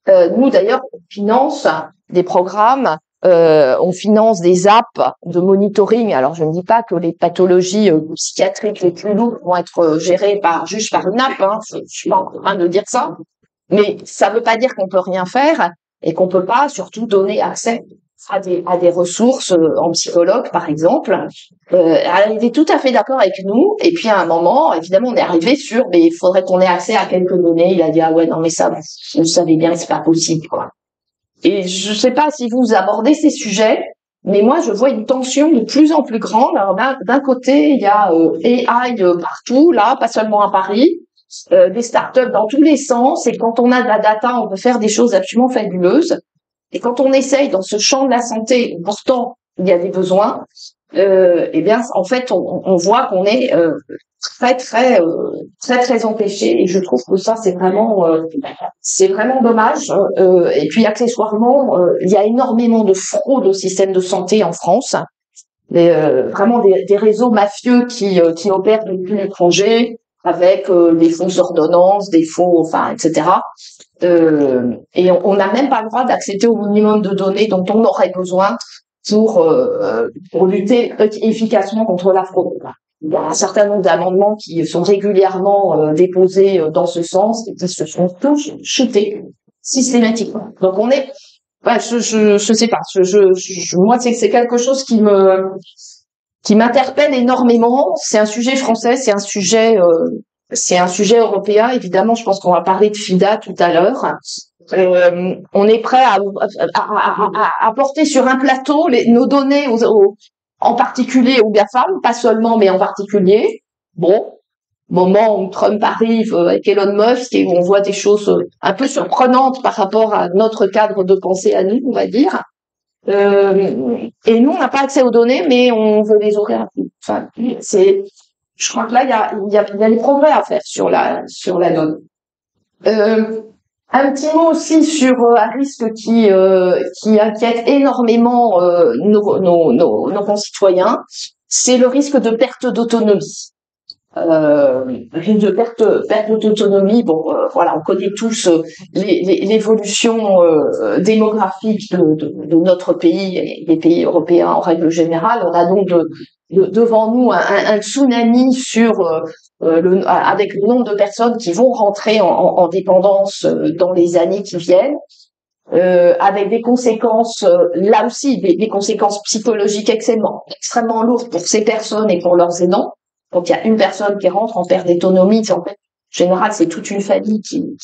Nous d'ailleurs, on finance des programmes, on finance des apps de monitoring. Alors je ne dis pas que les pathologies psychiatriques les plus lourdes vont être gérées juste par une app. Hein, je suis pas en train de dire ça. Mais ça ne veut pas dire qu'on peut rien faire et qu'on peut pas surtout donner accès à des ressources en psychologue, par exemple. Elle était tout à fait d'accord avec nous. Et puis à un moment, évidemment, on est arrivé sur, mais il faudrait qu'on ait accès à quelques données. Il a dit ah ouais non mais ça, vous savez bien, c'est pas possible quoi. Et je sais pas si vous abordez ces sujets, mais moi je vois une tension de plus en plus grande. Alors d'un côté, il y a AI partout, là, pas seulement à Paris. Des startups dans tous les sens, et quand on a de la data, on peut faire des choses absolument fabuleuses. Et quand on essaye dans ce champ de la santé, pourtant il y a des besoins, eh bien en fait on voit qu'on est très empêché. Et je trouve que ça c'est vraiment dommage. Et puis accessoirement, il y a énormément de fraude au système de santé en France. Vraiment des réseaux mafieux qui opèrent depuis l'étranger avec des fausses ordonnances, des faux, enfin, etc. Et on n'a même pas le droit d'accéder au minimum de données dont on aurait besoin pour lutter efficacement contre la fraude. Il y a un certain nombre d'amendements qui sont régulièrement déposés dans ce sens et qui se sont tous chutés systématiquement. Donc on est, ouais, je sais pas, moi c'est quelque chose qui m'interpelle énormément. C'est un sujet français, c'est un sujet européen. Évidemment, je pense qu'on va parler de FIDA tout à l'heure. On est prêt à porter sur un plateau nos données en particulier aux GAFAM, pas seulement, mais en particulier. Bon, moment où Trump arrive avec Elon Musk et où on voit des choses un peu surprenantes par rapport à notre cadre de pensée à nous, on va dire. Et nous, on n'a pas accès aux données, mais on veut les ouvrir. Enfin, je crois que là, il y a des progrès à faire sur la donne. Un petit mot aussi sur un risque qui inquiète énormément nos concitoyens, c'est le risque de perte d'autonomie. Risque de perte d'autonomie. Bon, voilà, on connaît tous l'évolution démographique de notre pays et des pays européens en règle générale. On a donc devant nous un tsunami avec le nombre de personnes qui vont rentrer en dépendance dans les années qui viennent. Avec des conséquences, là aussi, des conséquences psychologiques extrêmement lourdes pour ces personnes et pour leurs aidants. Donc, il y a une personne qui rentre en perte d'autonomie. En fait, en général, c'est toute une famille qui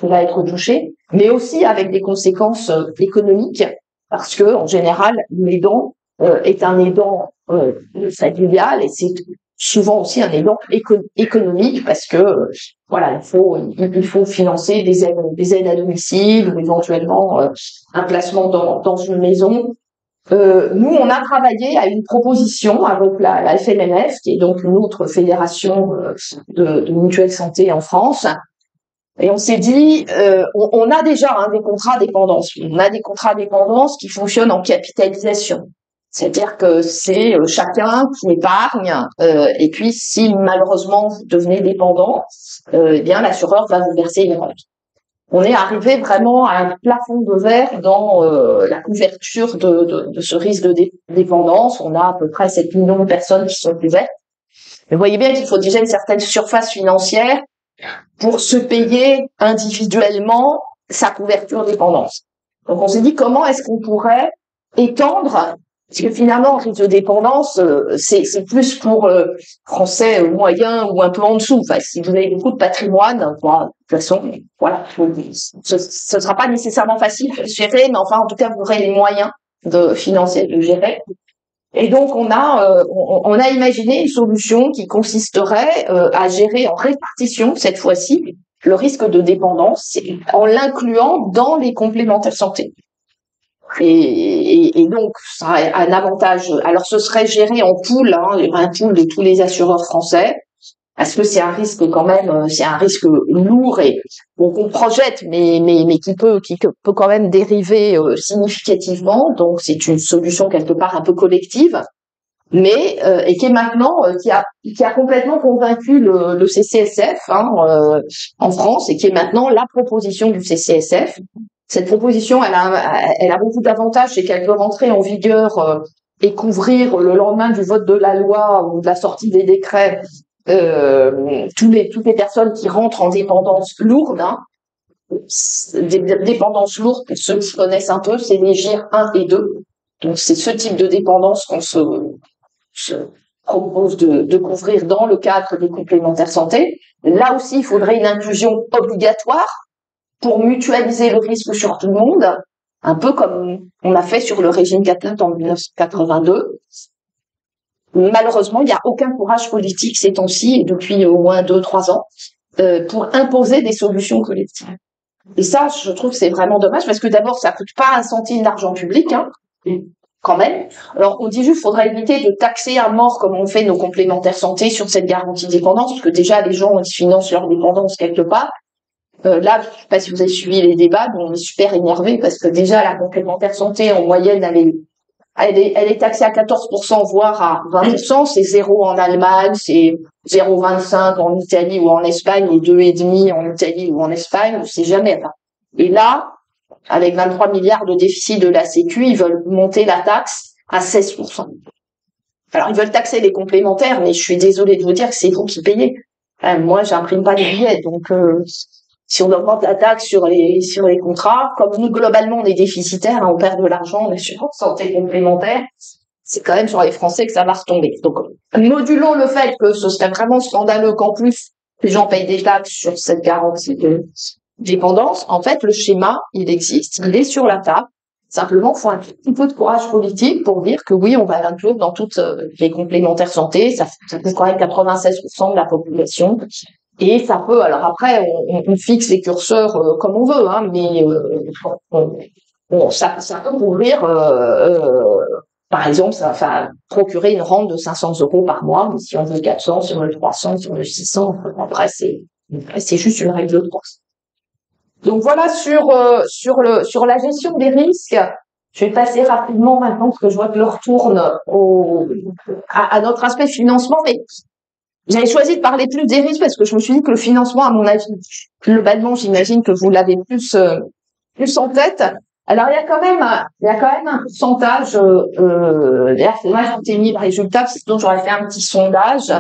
va être touchée, mais aussi avec des conséquences économiques, parce que en général, l'aidant est un aidant familial et c'est souvent aussi un aidant économique parce que voilà, il faut financer des aides à domicile ou éventuellement un placement dans une maison. Nous, on a travaillé à une proposition avec la FMMF, qui est donc une autre fédération de mutuelles santé en France. Et on s'est dit, on a déjà des contrats dépendance. On a des contrats dépendance qui fonctionnent en capitalisation. C'est-à-dire que c'est chacun qui épargne. Et puis, si malheureusement vous devenez dépendant, eh bien l'assureur va vous verser une rente. On est arrivé vraiment à un plafond de verre dans la couverture de ce risque de dépendance. On a à peu près 7 millions de personnes qui sont couvertes. Mais vous voyez bien qu'il faut déjà une certaine surface financière pour se payer individuellement sa couverture dépendance. Donc on s'est dit comment est-ce qu'on pourrait étendre, parce que finalement, le risque de dépendance, c'est plus pour Français moyens ou un peu en dessous. Enfin, si vous avez beaucoup de patrimoine, bon, de toute façon, voilà, ce sera pas nécessairement facile de gérer, mais enfin, en tout cas, vous aurez les moyens financiers de gérer. Et donc, on a imaginé une solution qui consisterait à gérer en répartition, cette fois-ci, le risque de dépendance, en l'incluant dans les complémentaires santé. Et donc, ça a un avantage. Alors, ce serait géré en pool, il y aurait un pool de tous les assureurs français, parce que c'est un risque quand même, c'est un risque lourd et qu'on projette, mais qui peut quand même dériver significativement. Donc c'est une solution quelque part un peu collective, mais et qui est maintenant qui a complètement convaincu le CCSF en France et qui est maintenant la proposition du CCSF. Cette proposition, elle a beaucoup d'avantages, c'est qu'elle peut rentrer en vigueur et couvrir le lendemain du vote de la loi ou de la sortie des décrets toutes les personnes qui rentrent en dépendance lourde. Des dépendances lourdes, pour ceux qui connaissent un peu, c'est les GIR 1 et 2. Donc c'est ce type de dépendance qu'on se propose de couvrir dans le cadre des complémentaires santé. Là aussi, il faudrait une inclusion obligatoire pour mutualiser le risque sur tout le monde, un peu comme on a fait sur le régime Catlin en 1982. Malheureusement, il n'y a aucun courage politique ces temps-ci, et depuis au moins 2-3 ans, pour imposer des solutions collectives. Et ça, je trouve que c'est vraiment dommage, parce que d'abord, ça coûte pas un centime d'argent public, quand même. Alors, on dit juste, faudrait éviter de taxer à mort, comme on fait nos complémentaires santé, sur cette garantie de dépendance, parce que déjà, les gens, ils financent leur dépendance quelque part. Là, je sais pas si vous avez suivi les débats, mais on est super énervé, parce que déjà, la complémentaire santé, en moyenne, elle est taxée à 14%, voire à 20%. C'est 0 en Allemagne, c'est 0,25 en Italie ou en Espagne, et 2,5 en Italie ou en Espagne, c'est jamais là. Et là, avec 23 milliards de déficit de la Sécu, ils veulent monter la taxe à 16%. Alors, ils veulent taxer les complémentaires, mais je suis désolée de vous dire que c'est vous qui payez. Moi, j'imprime pas les billets, donc si on augmente la taxe sur les contrats, comme nous, globalement, on est déficitaire, on perd de l'argent en assurance santé complémentaire, c'est quand même sur les Français que ça va retomber. Donc, modulons le fait que ce serait vraiment scandaleux qu'en plus, les gens payent des taxes sur cette garantie de dépendance. En fait, le schéma, il existe, il est sur la table. Simplement, il faut un petit peu de courage politique pour dire que oui, on va l'inclure dans toutes les complémentaires santé. Ça fait quand même 96% de la population. Et ça peut, alors après, on fixe les curseurs comme on veut, mais ça peut couvrir, par exemple, ça va procurer une rente de 500 € par mois, mais si on veut 400, si on veut 300, si on veut 600, après c'est juste une règle de course. Donc voilà sur la gestion des risques. Je vais passer rapidement maintenant parce que je vois que l'heure tourne à notre aspect financement, mais j'avais choisi de parler plus des risques parce que je me suis dit que le financement, à mon avis, globalement, j'imagine que vous l'avez plus en tête. Alors il y a quand même un pourcentage. D'ailleurs, c'est dommage qu'on ait mis le résultat, sinon j'aurais fait un petit sondage.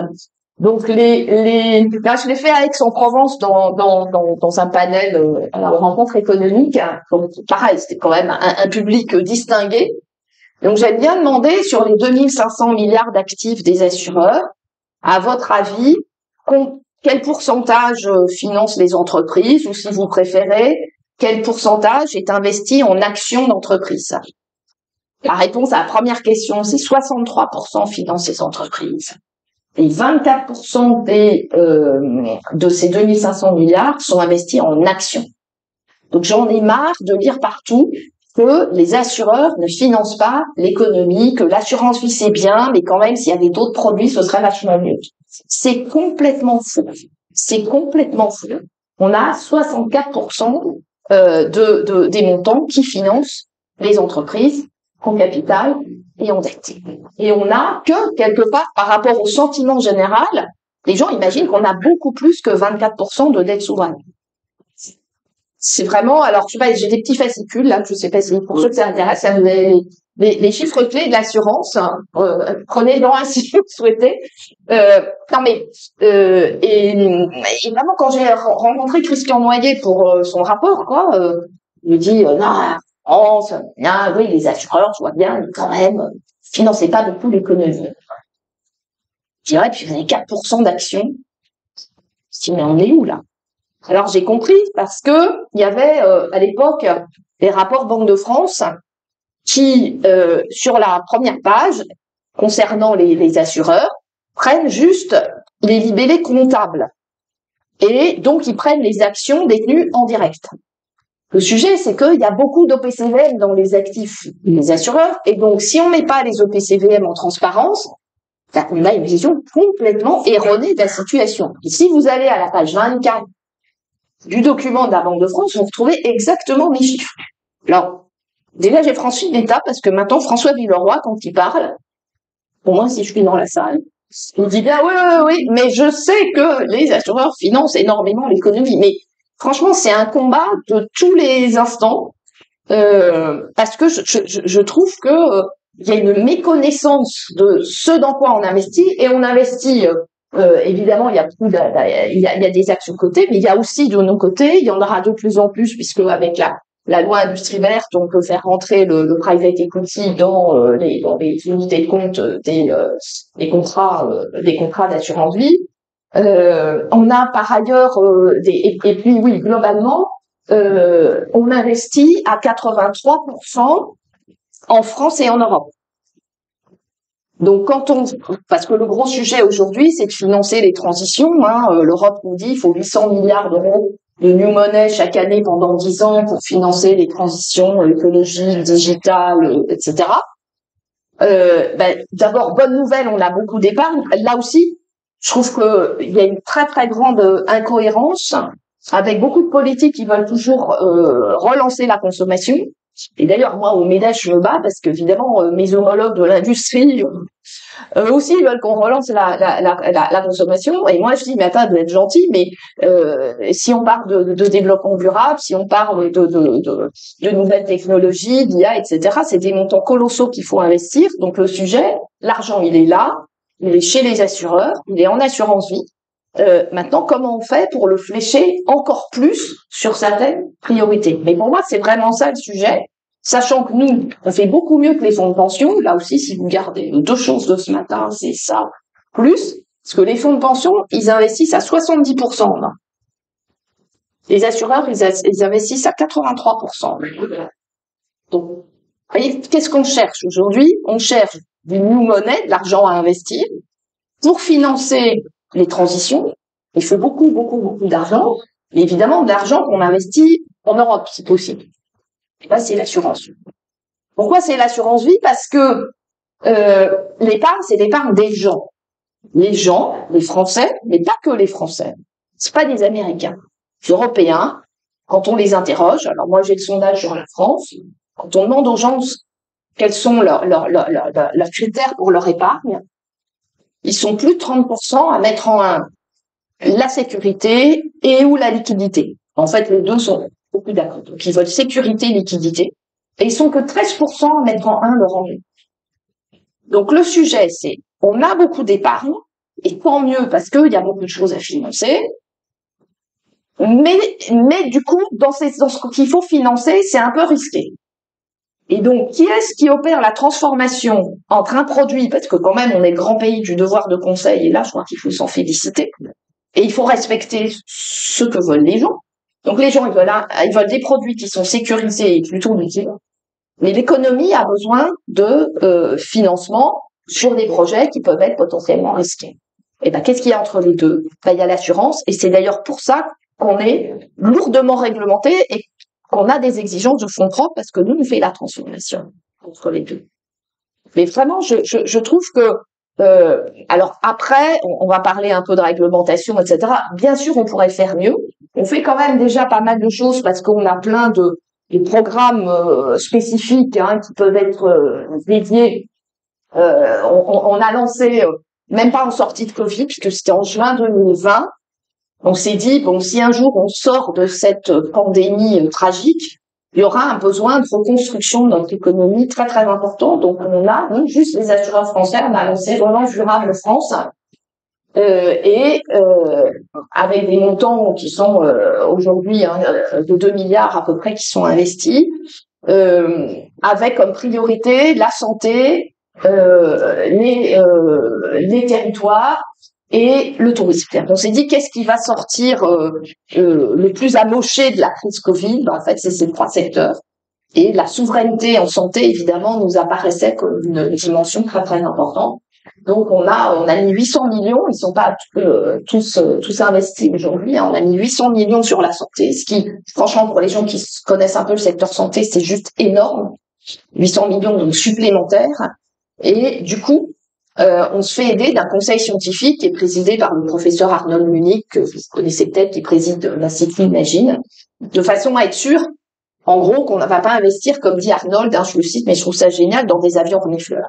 Donc là, je l'ai fait à Aix-en-Provence dans un panel à la rencontre économique. Donc pareil, c'était quand même un public distingué. Donc j'aime bien demander sur les 2500 milliards d'actifs des assureurs, à votre avis, quel pourcentage finance les entreprises, ou si vous préférez, quel pourcentage est investi en actions d'entreprise? La réponse à la première question, c'est 63% financent les entreprises. Et 24% de ces 2500 milliards sont investis en actions. Donc j'en ai marre de lire partout que les assureurs ne financent pas l'économie, que l'assurance vie c'est bien, mais quand même s'il y avait d'autres produits, ce serait vachement mieux. C'est complètement fou. C'est complètement fou. On a 64% des montants qui financent les entreprises en capital et en dette. Et on a que, quelque part, par rapport au sentiment général, les gens imaginent qu'on a beaucoup plus que 24% de dette souveraine. C'est vraiment, alors, je sais pas, j'ai des petits fascicules, là, je sais pas si, pour ceux que ça intéresse, les chiffres clés de l'assurance, prenez-en un si vous le souhaitez. Non mais, et vraiment, quand j'ai rencontré Christian Noyer pour son rapport, il me dit, non, France, oui, les assureurs, je vois bien, mais quand même, financez pas beaucoup l'économie. Je dirais, puis vous avez 4% d'actions. Si, mais on est où, là? Alors, j'ai compris, parce que il y avait, à l'époque, les rapports Banque de France qui, sur la première page, concernant les assureurs, prennent juste les libellés comptables. Et donc, ils prennent les actions détenues en direct. Le sujet, c'est qu'il y a beaucoup d'OPCVM dans les actifs des assureurs, et donc si on met pas les OPCVM en transparence, On a une vision complètement erronée de la situation. Et si vous allez à la page 24 du document de la Banque de France, vous retrouvez exactement mes chiffres. Alors, déjà, j'ai franchi l'étape parce que maintenant, François Villeroy, quand il parle, pour moi, si je suis dans la salle, il dit bien, oui, mais je sais que les assureurs financent énormément l'économie. Mais franchement, c'est un combat de tous les instants, parce que je trouve que il y a une méconnaissance de ce dans quoi on investit, et on investit, évidemment, il y a des actions cotées, mais il y a aussi de nos côtés, il y en aura de plus en plus, puisque avec la loi industrie verte, on peut faire rentrer le private equity dans les unités de compte des contrats d'assurance vie. On a par ailleurs et puis oui, globalement, on investit à 83% en France et en Europe. Donc parce que le gros sujet aujourd'hui, c'est de financer les transitions. L'Europe nous dit qu'il faut 800 milliards d'euros de new money chaque année pendant 10 ans pour financer les transitions écologiques, digitales, etc. D'abord, bonne nouvelle, on a beaucoup d'épargne. Là aussi, je trouve qu'il y a une très très grande incohérence avec beaucoup de politiques qui veulent toujours relancer la consommation. Et d'ailleurs, moi, au MEDEF, je me bats parce qu'évidemment, mes homologues de l'industrie, eux aussi, ils veulent qu'on relance la consommation. Et moi, je dis, mais attends, vous êtes gentil, mais si on parle de développement durable, si on parle de nouvelles technologies, d'IA, etc., c'est des montants colossaux qu'il faut investir. Donc, le sujet, l'argent, il est là, il est chez les assureurs, il est en assurance vie. Maintenant, comment on fait pour le flécher encore plus sur certaines priorités? Mais pour moi, c'est vraiment ça le sujet. Sachant que nous, on fait beaucoup mieux que les fonds de pension. Là aussi, si vous gardez 2 choses de ce matin, c'est ça plus. Parce que les fonds de pension, ils investissent à 70%. Les assureurs, ils investissent à 83%. Donc, vous voyez, qu'est-ce qu'on cherche aujourd'hui? On cherche du new money, de l'argent à investir, pour financer les transitions. Il faut beaucoup d'argent. Mais évidemment, de l'argent qu'on investit en Europe, si possible. Et là, c'est l'assurance. Pourquoi c'est l'assurance vie? Parce que l'épargne, c'est l'épargne des gens. Les gens, les Français, mais pas que les Français. C'est pas des Américains. Les Européens, quand on les interroge, alors moi j'ai le sondage sur la France, quand on demande aux gens quels sont leurs critères pour leur épargne, ils sont plus de 30% à mettre en un la sécurité et ou la liquidité. En fait, les deux sont beaucoup d'accord. Donc, ils veulent sécurité et liquidité. Et ils sont que 13% à mettre en un le rendement. Donc, le sujet, c'est, on a beaucoup d'épargne, et tant mieux parce qu'il y a beaucoup de choses à financer. Mais du coup, dans ce qu'il faut financer, c'est un peu risqué. Et donc, qui est-ce qui opère la transformation entre un produit, parce que quand même, on est le grand pays du devoir de conseil, et là, je crois qu'il faut s'en féliciter. Et il faut respecter ce que veulent les gens. Donc les gens, ils veulent des produits qui sont sécurisés et plutôt liquides. Mais l'économie a besoin de financement sur des projets qui peuvent être potentiellement risqués. Et qu'est-ce qu'il y a entre les deux? Il y a l'assurance, et c'est d'ailleurs pour ça qu'on est lourdement réglementé et qu'on a des exigences de fonds propres, parce que nous, on fait la transformation entre les deux. Mais vraiment, je trouve que alors après, on va parler un peu de réglementation, etc. Bien sûr, on pourrait faire mieux. On fait quand même déjà pas mal de choses parce qu'on a plein de programmes spécifiques qui peuvent être dédiés. On a lancé, même pas en sortie de Covid, puisque c'était en juin 2020. On s'est dit, bon, si un jour on sort de cette pandémie tragique, il y aura un besoin de reconstruction de notre économie très très important. Donc on a, nous, juste les assureurs français, on a lancé Relance Durable France, avec des montants qui sont aujourd'hui de 2 milliards à peu près qui sont investis, avec comme priorité la santé, les territoires et le tourisme. On s'est dit, qu'est-ce qui va sortir le plus amoché de la crise Covid? En fait, c'est ces 3 secteurs. Et la souveraineté en santé, évidemment, nous apparaissait comme une dimension très très importante. Donc on a mis 800 millions, ils sont pas tous investis aujourd'hui, on a mis 800 millions sur la santé, ce qui, franchement, pour les gens qui connaissent un peu le secteur santé, c'est juste énorme. 800 millions donc supplémentaires. Et du coup, on se fait aider d'un conseil scientifique qui est présidé par le professeur Arnold Munich, que vous connaissez peut-être, qui préside l'Institut Imagine, de façon à être sûr, en gros, qu'on ne va pas investir, comme dit Arnold, je le cite, mais je trouve ça génial, dans des avions renifleurs.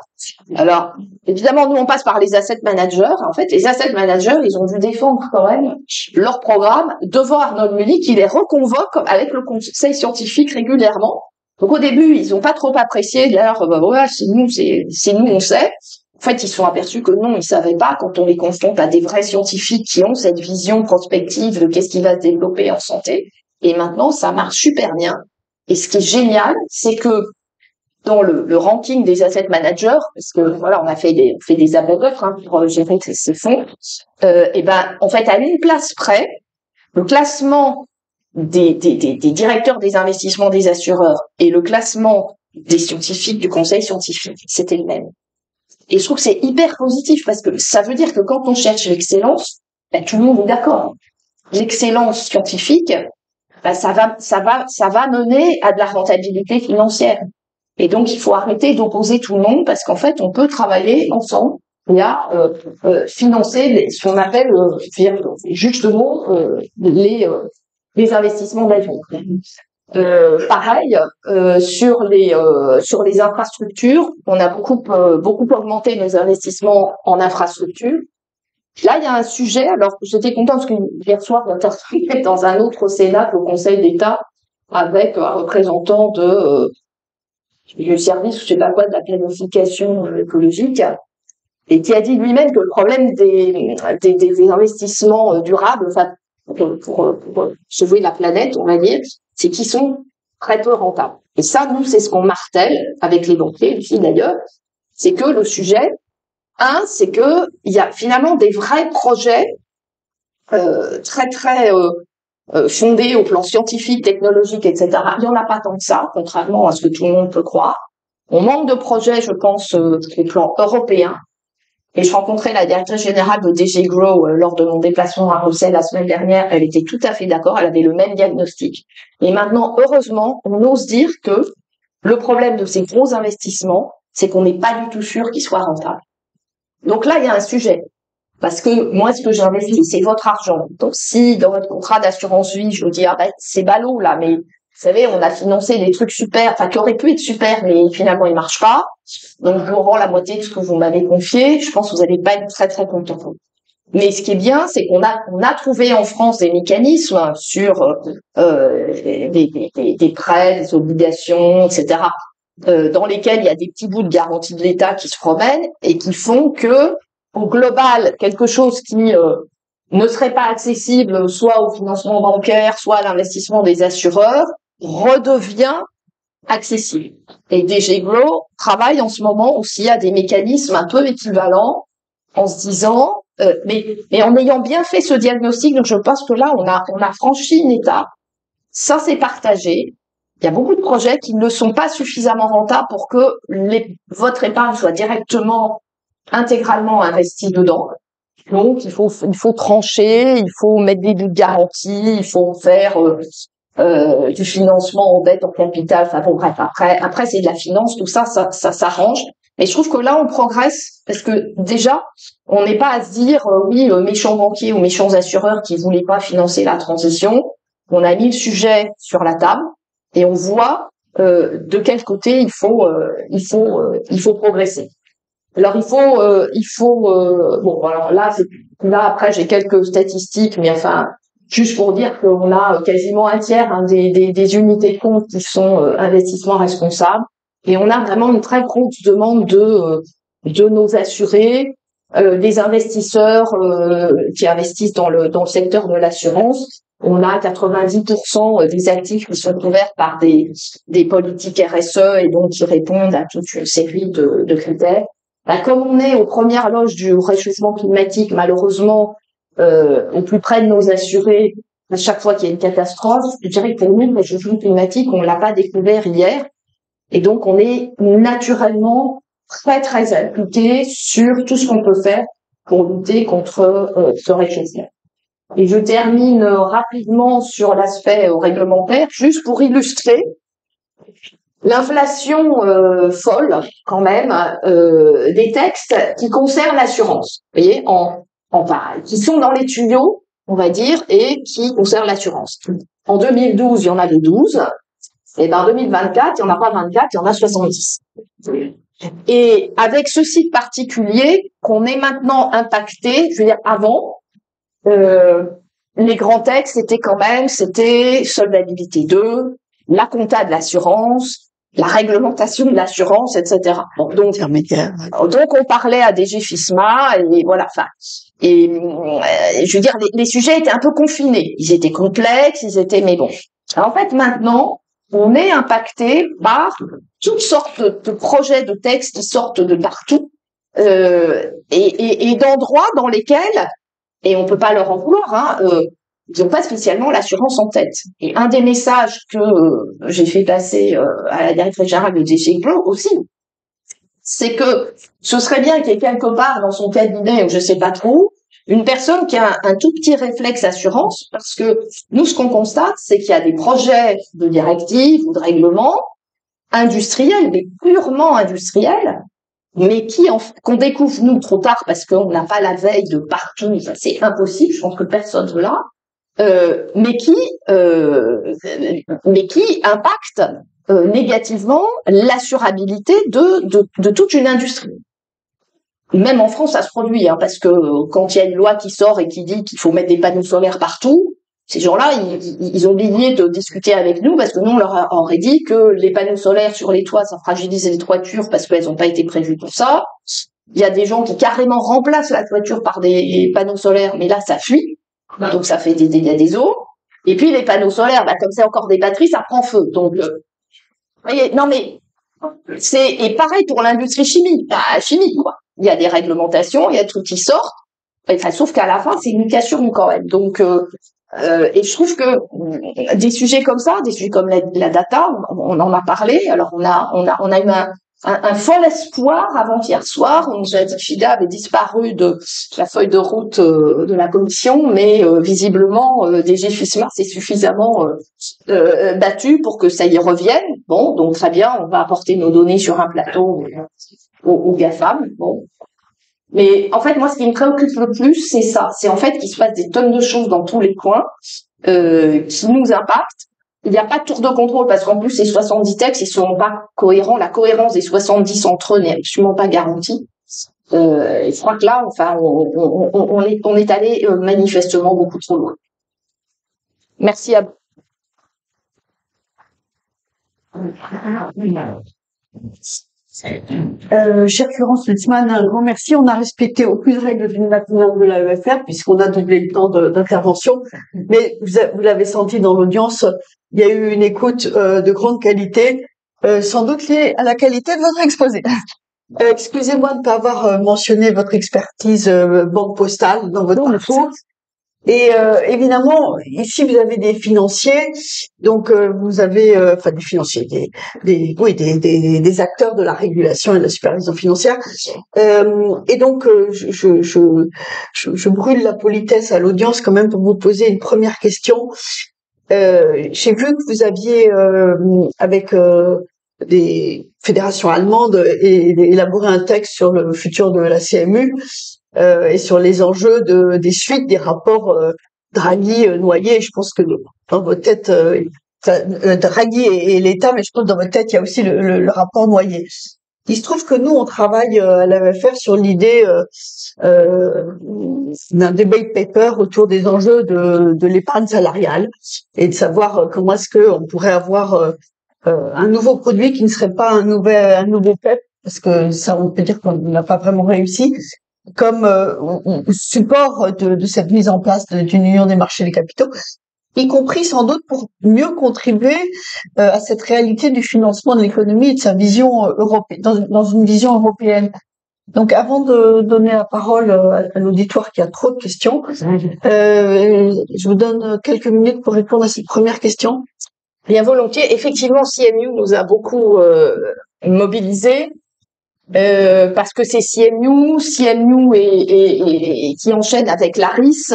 Alors, évidemment, nous, on passe par les asset managers. En fait, les asset managers, ils ont dû défendre quand même leur programme devant Arnold Munich, qui les reconvoque avec le conseil scientifique régulièrement. Donc, au début, ils n'ont pas trop apprécié. D'ailleurs, voilà, c'est nous, on sait. En fait, ils se sont aperçus que non, ils savaient pas quand on les confronte à des vrais scientifiques qui ont cette vision prospective de qu'est-ce qui va se développer en santé. Et maintenant, ça marche super bien. Et ce qui est génial, c'est que dans le ranking des asset managers, parce que voilà, on fait des appels d'offres pour gérer ces fonds, et ben en fait à une place près, le classement des directeurs des investissements des assureurs et le classement des scientifiques du conseil scientifique, c'était le même. Et je trouve que c'est hyper positif parce que ça veut dire que quand on cherche l'excellence, ben, tout le monde est d'accord. L'excellence scientifique, ben, ça va mener à de la rentabilité financière. Et donc, il faut arrêter d'opposer tout le monde parce qu'en fait, on peut travailler ensemble et à financer ce qu'on appelle, justement, les investissements d'avenir. Pareil, sur les infrastructures, on a beaucoup augmenté nos investissements en infrastructures. Là, il y a un sujet. Alors, j'étais contente parce que hier soir, on intervenait dans un autre Sénat au Conseil d'État avec un représentant du service, je sais pas quoi, de la planification écologique, et qui a dit lui-même que le problème des investissements durables, enfin, pour sauver la planète, on va dire, c'est qu'ils sont très peu rentables. Et ça, nous, c'est ce qu'on martèle avec les banquiers, ici d'ailleurs, c'est que le sujet, c'est que il y a finalement des vrais projets très fondés au plan scientifique, technologique, etc. Il n'y en a pas tant que ça, contrairement à ce que tout le monde peut croire. On manque de projets, je pense, au plan européen. Et je rencontrais la directrice générale de DG Grow lors de mon déplacement à Bruxelles la semaine dernière. Elle était tout à fait d'accord. Elle avait le même diagnostic. Et maintenant, heureusement, on ose dire que le problème de ces gros investissements, c'est qu'on n'est pas du tout sûr qu'ils soient rentables. Donc là, il y a un sujet. Parce que moi, ce que j'investis, c'est votre argent. Donc si dans votre contrat d'assurance vie, je vous dis, c'est ballot là, mais vous savez, on a financé des trucs super, enfin qui auraient pu être super, mais finalement ils marchent pas. Donc je vous rends la moitié de ce que vous m'avez confié. Je pense que vous n'allez pas être très très content. Mais ce qui est bien, c'est qu'on a trouvé en France des mécanismes sur des prêts, des obligations, etc. Dans lesquels il y a des petits bouts de garantie de l'État qui se promènent et qui font que au global, quelque chose qui ne serait pas accessible soit au financement bancaire, soit à l'investissement des assureurs, redevient accessible. Et DG Grow travaille en ce moment aussi à des mécanismes un peu équivalents en se disant, mais en ayant bien fait ce diagnostic, donc je pense que là, on a franchi une étape. Ça, c'est partagé. Il y a beaucoup de projets qui ne sont pas suffisamment rentables pour que votre épargne soit directement intégralement investi dedans. Donc, il faut trancher, il faut mettre des bouts de garantie, il faut faire du financement en dette, en capital. Enfin bon, bref, après c'est de la finance, tout ça s'arrange. Mais je trouve que là, on progresse parce que déjà, on n'est pas à se dire oui, méchants banquiers ou méchants assureurs qui voulaient pas financer la transition. On a mis le sujet sur la table et on voit de quel côté il faut progresser. Alors bon, alors là après j'ai quelques statistiques, mais enfin juste pour dire qu'on a quasiment un tiers des unités de compte qui sont investissements responsables, et on a vraiment une très grosse demande de nos assurés, des investisseurs qui investissent dans le secteur de l'assurance. On a 90% des actifs qui sont couverts par des politiques RSE et donc qui répondent à toute une série de critères. Comme on est aux premières loges du réchauffement climatique, malheureusement, au plus près de nos assurés, à chaque fois qu'il y a une catastrophe, je dirais que pour nous, le réchauffement climatique, on l'a pas découvert hier. Et donc, on est naturellement très, très impliqué sur tout ce qu'on peut faire pour lutter contre ce réchauffement. Et je termine rapidement sur l'aspect réglementaire, juste pour illustrer l'inflation folle quand même des textes qui concernent l'assurance, vous voyez, qui sont dans les tuyaux, on va dire, et qui concernent l'assurance. En 2012, il y en avait 12, et ben en 2024, il n'y en a pas 24, il y en a 70. Et avec ceci de particulier, qu'on est maintenant impacté, je veux dire, avant, les grands textes c'était solvabilité 2, la compta de l'assurance, la réglementation de l'assurance, etc. Bon, donc on parlait à DG FISMA et voilà. Enfin, et je veux dire, les sujets étaient un peu confinés. Ils étaient complexes, mais bon. En fait, maintenant, on est impacté par toutes sortes de projets de textes qui sortent de partout et d'endroits dans lesquels, et on peut pas leur en vouloir, ils n'ont pas spécialement l'assurance en tête. Et un des messages que j'ai fait passer à la directrice générale de DG Glo aussi, c'est que ce serait bien qu'il y ait quelque part dans son cabinet, ou je sais pas trop, une personne qui a un tout petit réflexe assurance, parce que nous, ce qu'on constate, c'est qu'il y a des projets de directives ou de règlements industriels, mais purement industriels, mais qu'on découvre nous trop tard parce qu'on n'a pas la veille de partout, c'est impossible, je pense que personne ne l'a, mais qui impacte négativement l'assurabilité de toute une industrie. Même en France, ça se produit, parce que quand il y a une loi qui sort et qui dit qu'il faut mettre des panneaux solaires partout, ces gens-là, ils ont oublié de discuter avec nous parce que nous, on leur aurait dit que les panneaux solaires sur les toits, ça fragilise les toitures parce qu'elles n'ont pas été prévues pour ça. Il y a des gens qui carrément remplacent la toiture par des panneaux solaires, mais là, ça fuit. Donc, ça fait des dégâts des eaux. Et puis, les panneaux solaires, comme c'est encore des batteries, ça prend feu. Donc, vous voyez, non, mais et pareil pour l'industrie chimique, quoi. Il y a des réglementations, il y a des trucs qui sortent, sauf qu'à la fin, c'est une cassure quand même. Donc, et je trouve que des sujets comme ça, des sujets comme la data, on en a parlé. Alors, on a eu un fol espoir avant-hier soir. On nous a dit que FIDA avait disparu de la feuille de route de la commission, mais visiblement, DG FISMA s'est suffisamment battu pour que ça y revienne. Bon, donc très bien, on va apporter nos données sur un plateau aux GAFAM. Bon. Mais en fait, moi, ce qui me préoccupe le plus, c'est ça. C'est en fait qu'il se passe des tonnes de choses dans tous les coins qui nous impactent. Il n'y a pas de tour de contrôle parce qu'en plus, ces 70 textes, ils sont pas cohérents. La cohérence des 70 entre eux n'est absolument pas garantie. Je crois que là, enfin, on est allé manifestement beaucoup trop loin. Merci à vous. Chère Florence Lutzmann, un grand merci. On a respecté aucune règle d'une matinale de l'AEFR puisqu'on a doublé le temps d'intervention. Mais vous l'avez senti dans l'audience, il y a eu une écoute de grande qualité, sans doute liée à la qualité de votre exposé. Excusez-moi de ne pas avoir mentionné votre expertise banque postale dans votre parcours. Et évidemment, ici vous avez des financiers, donc vous avez enfin des financiers, des acteurs de la régulation et de la supervision financière. Et donc je brûle la politesse à l'audience quand même pour vous poser une première question. J'ai vu que vous aviez avec des fédérations allemandes élaboré un texte sur le futur de la CMU. Et sur les enjeux des suites des rapports Draghi-Noyer. Je pense que dans votre tête, Draghi et l'État, mais je pense que dans votre tête, il y a aussi le rapport Noyer. Il se trouve que nous, on travaille à l'AEFR sur l'idée d'un debate paper autour des enjeux de l'épargne salariale et de savoir comment est-ce qu'on pourrait avoir un nouveau produit qui ne serait pas un nouveau PEP, parce que ça, on peut dire qu'on n'a pas vraiment réussi, comme support de cette mise en place d'une union des marchés des capitaux, y compris sans doute pour mieux contribuer à cette réalité du financement de l'économie et de sa vision européenne, dans une vision européenne. Donc, avant de donner la parole à l'auditoire qui a trop de questions, je vous donne quelques minutes pour répondre à cette première question. Bien volontiers. Effectivement, CMU nous a beaucoup mobilisés. Parce que c'est CMU et qui enchaîne avec l'ARIS,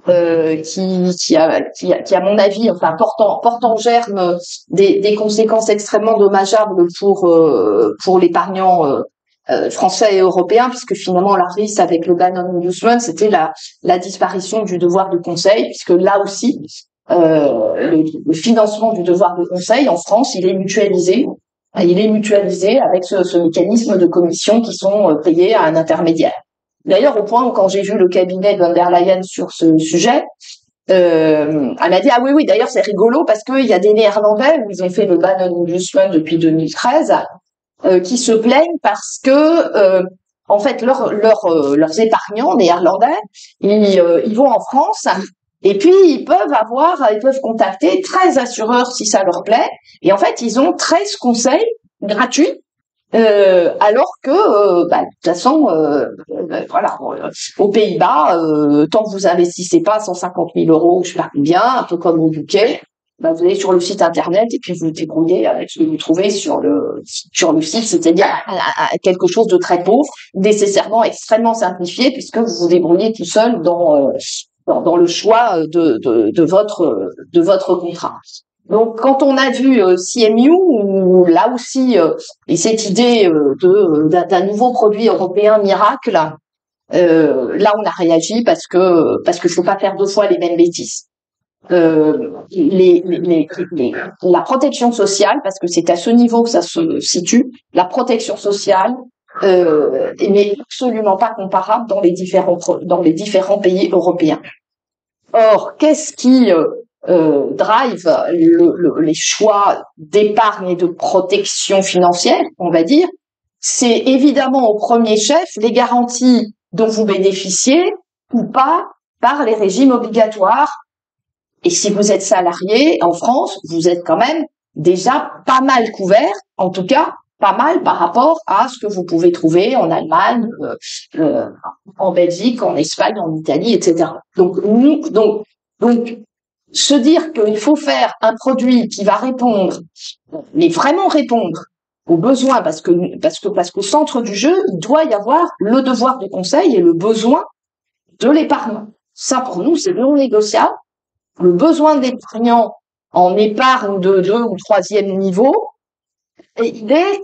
qui à mon avis, enfin porte en germe des conséquences extrêmement dommageables pour l'épargnant français et européen, puisque finalement la risque avec le ban on inducement, c'était la disparition du devoir de conseil, puisque là aussi le financement du devoir de conseil en France, il est mutualisé. Il est mutualisé avec ce mécanisme de commission qui sont payés à un intermédiaire. D'ailleurs, au point où quand j'ai vu le cabinet de von der Leyen sur ce sujet, elle m'a dit, ah oui, oui, d'ailleurs, c'est rigolo parce qu'il y a des Néerlandais, ils ont fait le ban on inducement depuis 2013, qui se plaignent parce que, en fait, leurs épargnants néerlandais, ils vont en France et puis ils peuvent contacter 13 assureurs si ça leur plaît. Et en fait, ils ont 13 conseils gratuits. Alors que, de toute façon, voilà, aux Pays-Bas, tant que vous investissez pas 150 000 euros, je sais pas combien, un peu comme au UK, vous allez sur le site internet et puis vous vous débrouillez avec ce que vous trouvez sur le site, c'est-à-dire quelque chose de très pauvre, nécessairement extrêmement simplifié, puisque vous vous débrouillez tout seul dans le choix de votre contrat. Donc, quand on a vu CMU, où là aussi, et cette idée d'un nouveau produit européen miracle, là, on a réagi parce que faut pas faire deux fois les mêmes bêtises. La protection sociale, parce que c'est à ce niveau que ça se situe, la protection sociale n'est absolument pas comparable dans les différents pays européens. Or, qu'est-ce qui drive les choix d'épargne et de protection financière, on va dire, c'est évidemment au premier chef les garanties dont vous bénéficiez ou pas par les régimes obligatoires. Et si vous êtes salarié en France, vous êtes quand même déjà pas mal couvert, en tout cas pas mal par rapport à ce que vous pouvez trouver en Allemagne, en Belgique, en Espagne, en Italie, etc. Donc, se dire qu'il faut faire un produit qui va répondre, mais vraiment répondre aux besoins, parce qu'au centre du jeu, il doit y avoir le devoir de conseil et le besoin de l'épargne. Ça, pour nous, c'est non négociable. Le besoin de l'épargnant en épargne de 2 ou 3e niveau, et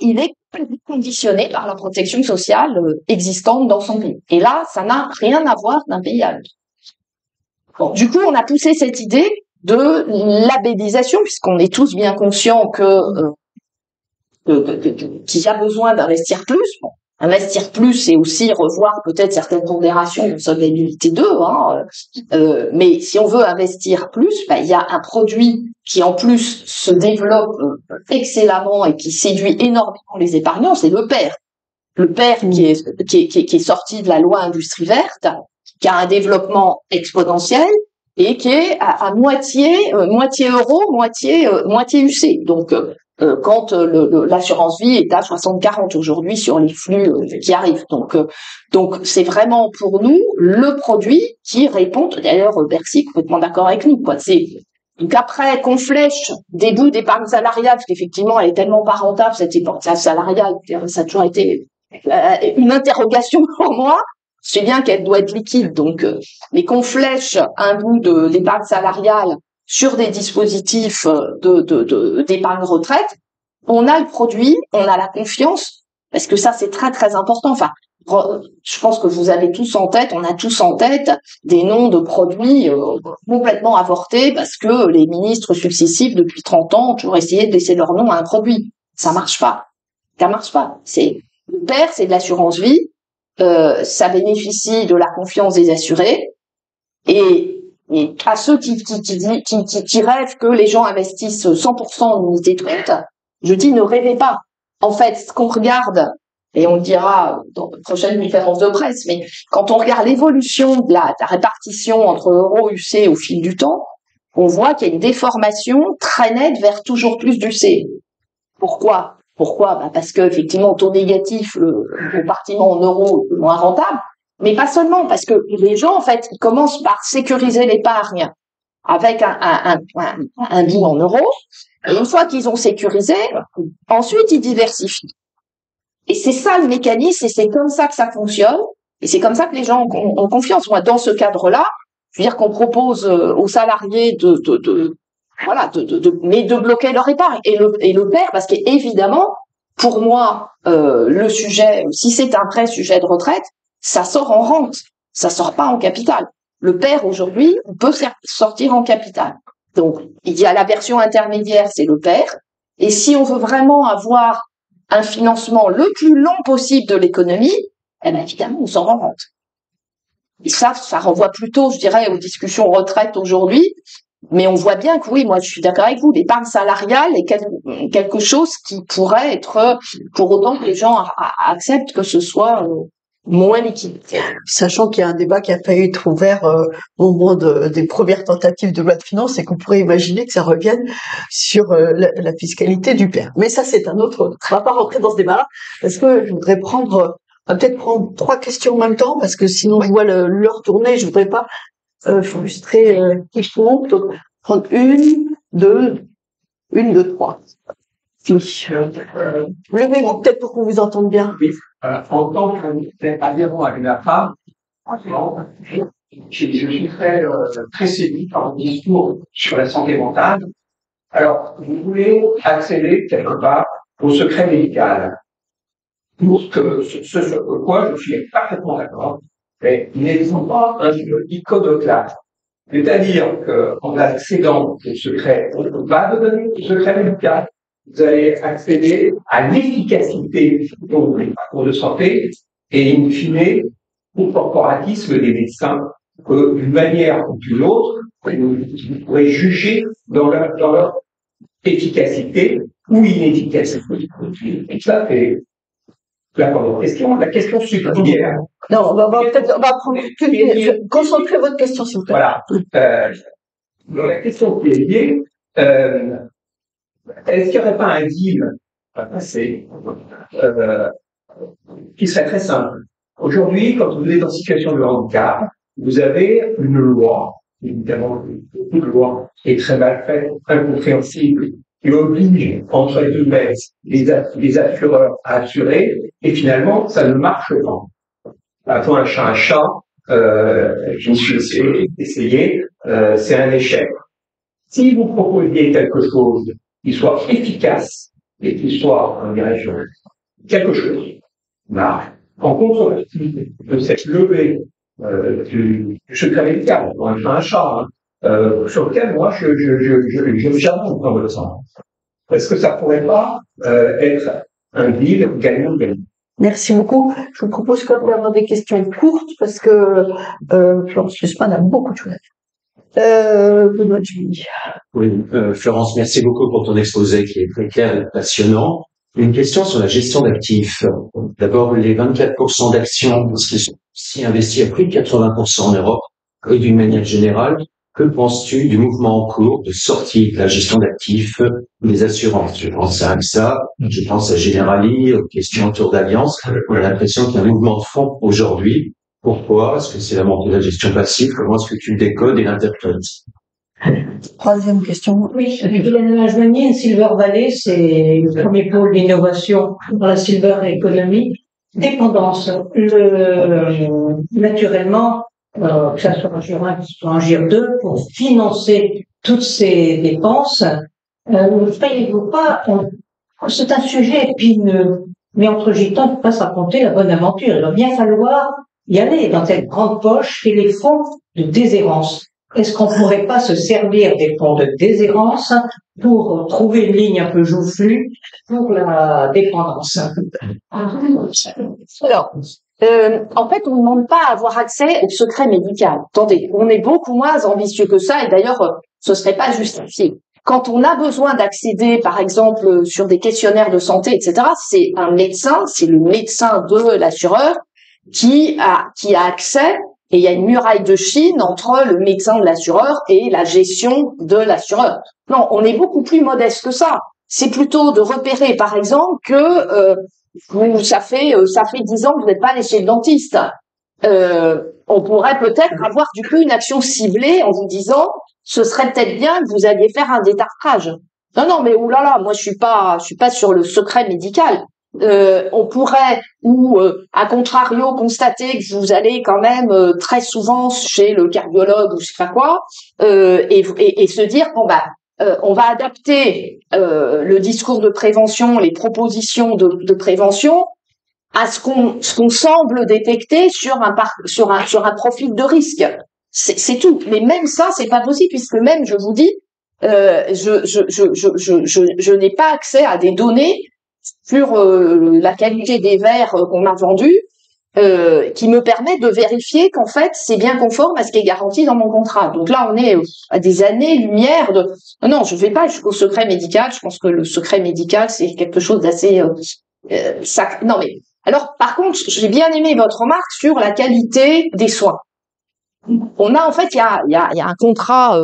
il est conditionné par la protection sociale existante dans son pays. Et là, ça n'a rien à voir d'un pays à l'autre. Bon, du coup, on a poussé cette idée de labellisation, puisqu'on est tous bien conscients qu'il y a besoin d'investir plus. Bon, investir plus, c'est aussi revoir peut-être certaines pondérations de solvabilité 2, mais si on veut investir plus, il y a un produit qui en plus se développe excellemment et qui séduit énormément les épargnants, c'est le PER. Le PER qui est sorti de la loi Industrie verte, qui a un développement exponentiel et qui est à moitié euro, moitié UC. Donc quand l'assurance vie est à 60-40 aujourd'hui sur les flux qui arrivent. Donc c'est vraiment pour nous le produit qui répond. D'ailleurs, Bercy est complètement d'accord avec nous, quoi. Donc après qu'on flèche des bouts d'épargne salariale, parce qu'effectivement elle est tellement pas rentable cette épargne salariale, ça a toujours été une interrogation pour moi. Je sais bien qu'elle doit être liquide, donc mais qu'on flèche un bout d'épargne salariale sur des dispositifs d'épargne retraite, on a le produit, on a la confiance, parce que ça c'est très très important. Enfin, je pense que vous avez tous en tête, on a tous en tête des noms de produits complètement avortés parce que les ministres successifs depuis 30 ans ont toujours essayé de laisser leur nom à un produit. Ça marche pas. Ça marche pas. Le PER, c'est de l'assurance vie. Ça bénéficie de la confiance des assurés et à ceux qui rêvent que les gens investissent 100% en unité de compte, je dis ne rêvez pas. En fait, ce qu'on regarde, et on le dira dans la prochaine conférence de presse, mais quand on regarde l'évolution de la répartition entre euro UC au fil du temps, on voit qu'il y a une déformation très nette vers toujours plus d'UC. Pourquoi ? Parce que effectivement, taux négatif, le compartiment en euros est moins rentable, mais pas seulement, parce que les gens, en fait, ils commencent par sécuriser l'épargne avec un bout en euros, et une fois qu'ils ont sécurisé, ensuite ils diversifient. Et c'est ça le mécanisme, et c'est comme ça que ça fonctionne, et c'est comme ça que les gens ont confiance. Moi, dans ce cadre-là, je veux dire qu'on propose aux salariés mais de bloquer leur épargne et le père, parce qu'évidemment, pour moi, le sujet, si c'est un vrai sujet de retraite, ça sort en rente, ça sort pas en capital. Le père aujourd'hui, on peut sortir en capital. Donc, il y a la version intermédiaire, c'est le père. Et si on veut vraiment avoir un financement le plus long possible de l'économie, eh bien, évidemment, on sort en rente. Et ça renvoie plutôt, je dirais, aux discussions retraite aujourd'hui. Mais on voit bien que oui, moi, je suis d'accord avec vous, l'épargne salariale est quelque chose qui pourrait être, pour autant que les gens acceptent que ce soit moins liquide. Sachant qu'il y a un débat qui a failli être ouvert au moment des premières tentatives de loi de finances et qu'on pourrait imaginer que ça revienne sur la fiscalité du père. Mais ça, c'est un autre. On va pas rentrer dans ce débat-là parce que je voudrais peut-être prendre 3 questions en même temps parce que sinon je vois l'heure tourner. Je voudrais pas frustrer quiconque. Donc prendre 1, 2, 3. Levez-vous peut-être pour qu'on vous entende bien. Oui. En tant qu'adhérent à l'UNAFAM, je suis très séduit par le discours sur la santé mentale. Alors, vous voulez accéder quelque part au secret médical. Pour ce sur quoi je suis parfaitement d'accord, mais n'étant pas un iconoclaste. C'est-à-dire qu'en accédant au secret, on va devenir le secret médical. Vous allez accéder à l'efficacité du parcours de santé et, in fine, au corporatisme des médecins, d'une manière ou d'une autre, vous pourrez juger dans leur efficacité ou inefficacité. Et ça, c'est la question subsidiaire. Non, on va prendre concentrez votre question, s'il vous plaît. Voilà. Dans la question qui est liée, est-ce qu'il n'y aurait pas un deal à passer qui serait très simple? Aujourd'hui, quand vous êtes en situation de handicap, vous avez une loi, évidemment, une loi qui est très mal faite, incompréhensible, qui oblige entre guillemets les assureurs à assurer, et finalement, ça ne marche pas. Appelons un chat, je me suis essayé, c'est un échec. Si vous proposiez quelque chose qui soit efficace et qui soit, on dirait, quelque chose marche, en contrepartie de cette levée du secret médical, un chat, sur lequel moi je j'avance dans le sens. Est-ce que ça pourrait pas être un deal gagnant-gagnant? Merci beaucoup. Je vous propose quand même d'avoir des questions courtes parce que Florence Sussman a beaucoup de choses à dire. Benoît Julie. Oui, Florence, merci beaucoup pour ton exposé qui est très clair et passionnant. Une question sur la gestion d'actifs. D'abord, les 24% d'actions qui sont si investis à plus de 80% en Europe, et d'une manière générale, que penses-tu du mouvement en cours de sortie de la gestion d'actifs des assurances? Je pense à AXA, je pense à Generali, aux questions autour d'Allianz. On a l'impression qu'il y a un mouvement de fond aujourd'hui. Pourquoi? Est-ce que c'est la montée de la gestion passive? Comment est-ce que tu le décodes et l'interprètes? Troisième question. Oui, Hélène Joignier, Silver Valley, c'est le premier pôle d'innovation dans la Silver Economy. Dépendance. Naturellement, que ça soit en GIR 1, que ce soit en GIR 2, pour financer toutes ces dépenses, ne payez-vous pas, c'est un sujet épineux, mais entre gitans, il ne faut pas se raconter la bonne aventure. Il va bien falloir y aller dans cette grande poche qui est les fonds de déshérence. Est-ce qu'on pourrait pas se servir des fonds de déshérence pour trouver une ligne un peu joufflue pour la dépendance? Alors, en fait, on ne demande pas à avoir accès au secret médical. Attendez, on est beaucoup moins ambitieux que ça, et d'ailleurs, ce serait pas justifié. Quand on a besoin d'accéder, par exemple, sur des questionnaires de santé, etc., c'est un médecin, c'est le médecin de l'assureur qui a accès. Et il y a une muraille de Chine entre le médecin de l'assureur et la gestion de l'assureur. Non, on est beaucoup plus modeste que ça. C'est plutôt de repérer, par exemple, que ça fait 10 ans que vous n'êtes pas allé chez le dentiste. On pourrait peut-être avoir du coup une action ciblée en vous disant, ce serait peut-être bien que vous alliez faire un détartrage. Non, mais oulala, moi je suis pas sur le secret médical. on pourrait, à contrario, constater que vous allez quand même très souvent chez le cardiologue ou je sais pas quoi, et se dire bon bah on va adapter le discours de prévention, les propositions de prévention à ce qu'on semble détecter sur un profil de risque. C'est tout. Mais même ça, c'est pas possible puisque même je vous dis, je n'ai pas accès à des données sur la qualité des verres qu'on m'a vendus, qui me permet de vérifier qu'en fait c'est bien conforme à ce qui est garanti dans mon contrat. Donc là on est à des années-lumière de non, je vais pas jusqu'au secret médical. Je pense que le secret médical c'est quelque chose d'assez non mais alors par contre j'ai bien aimé votre remarque sur la qualité des soins. On a en fait il y a un contrat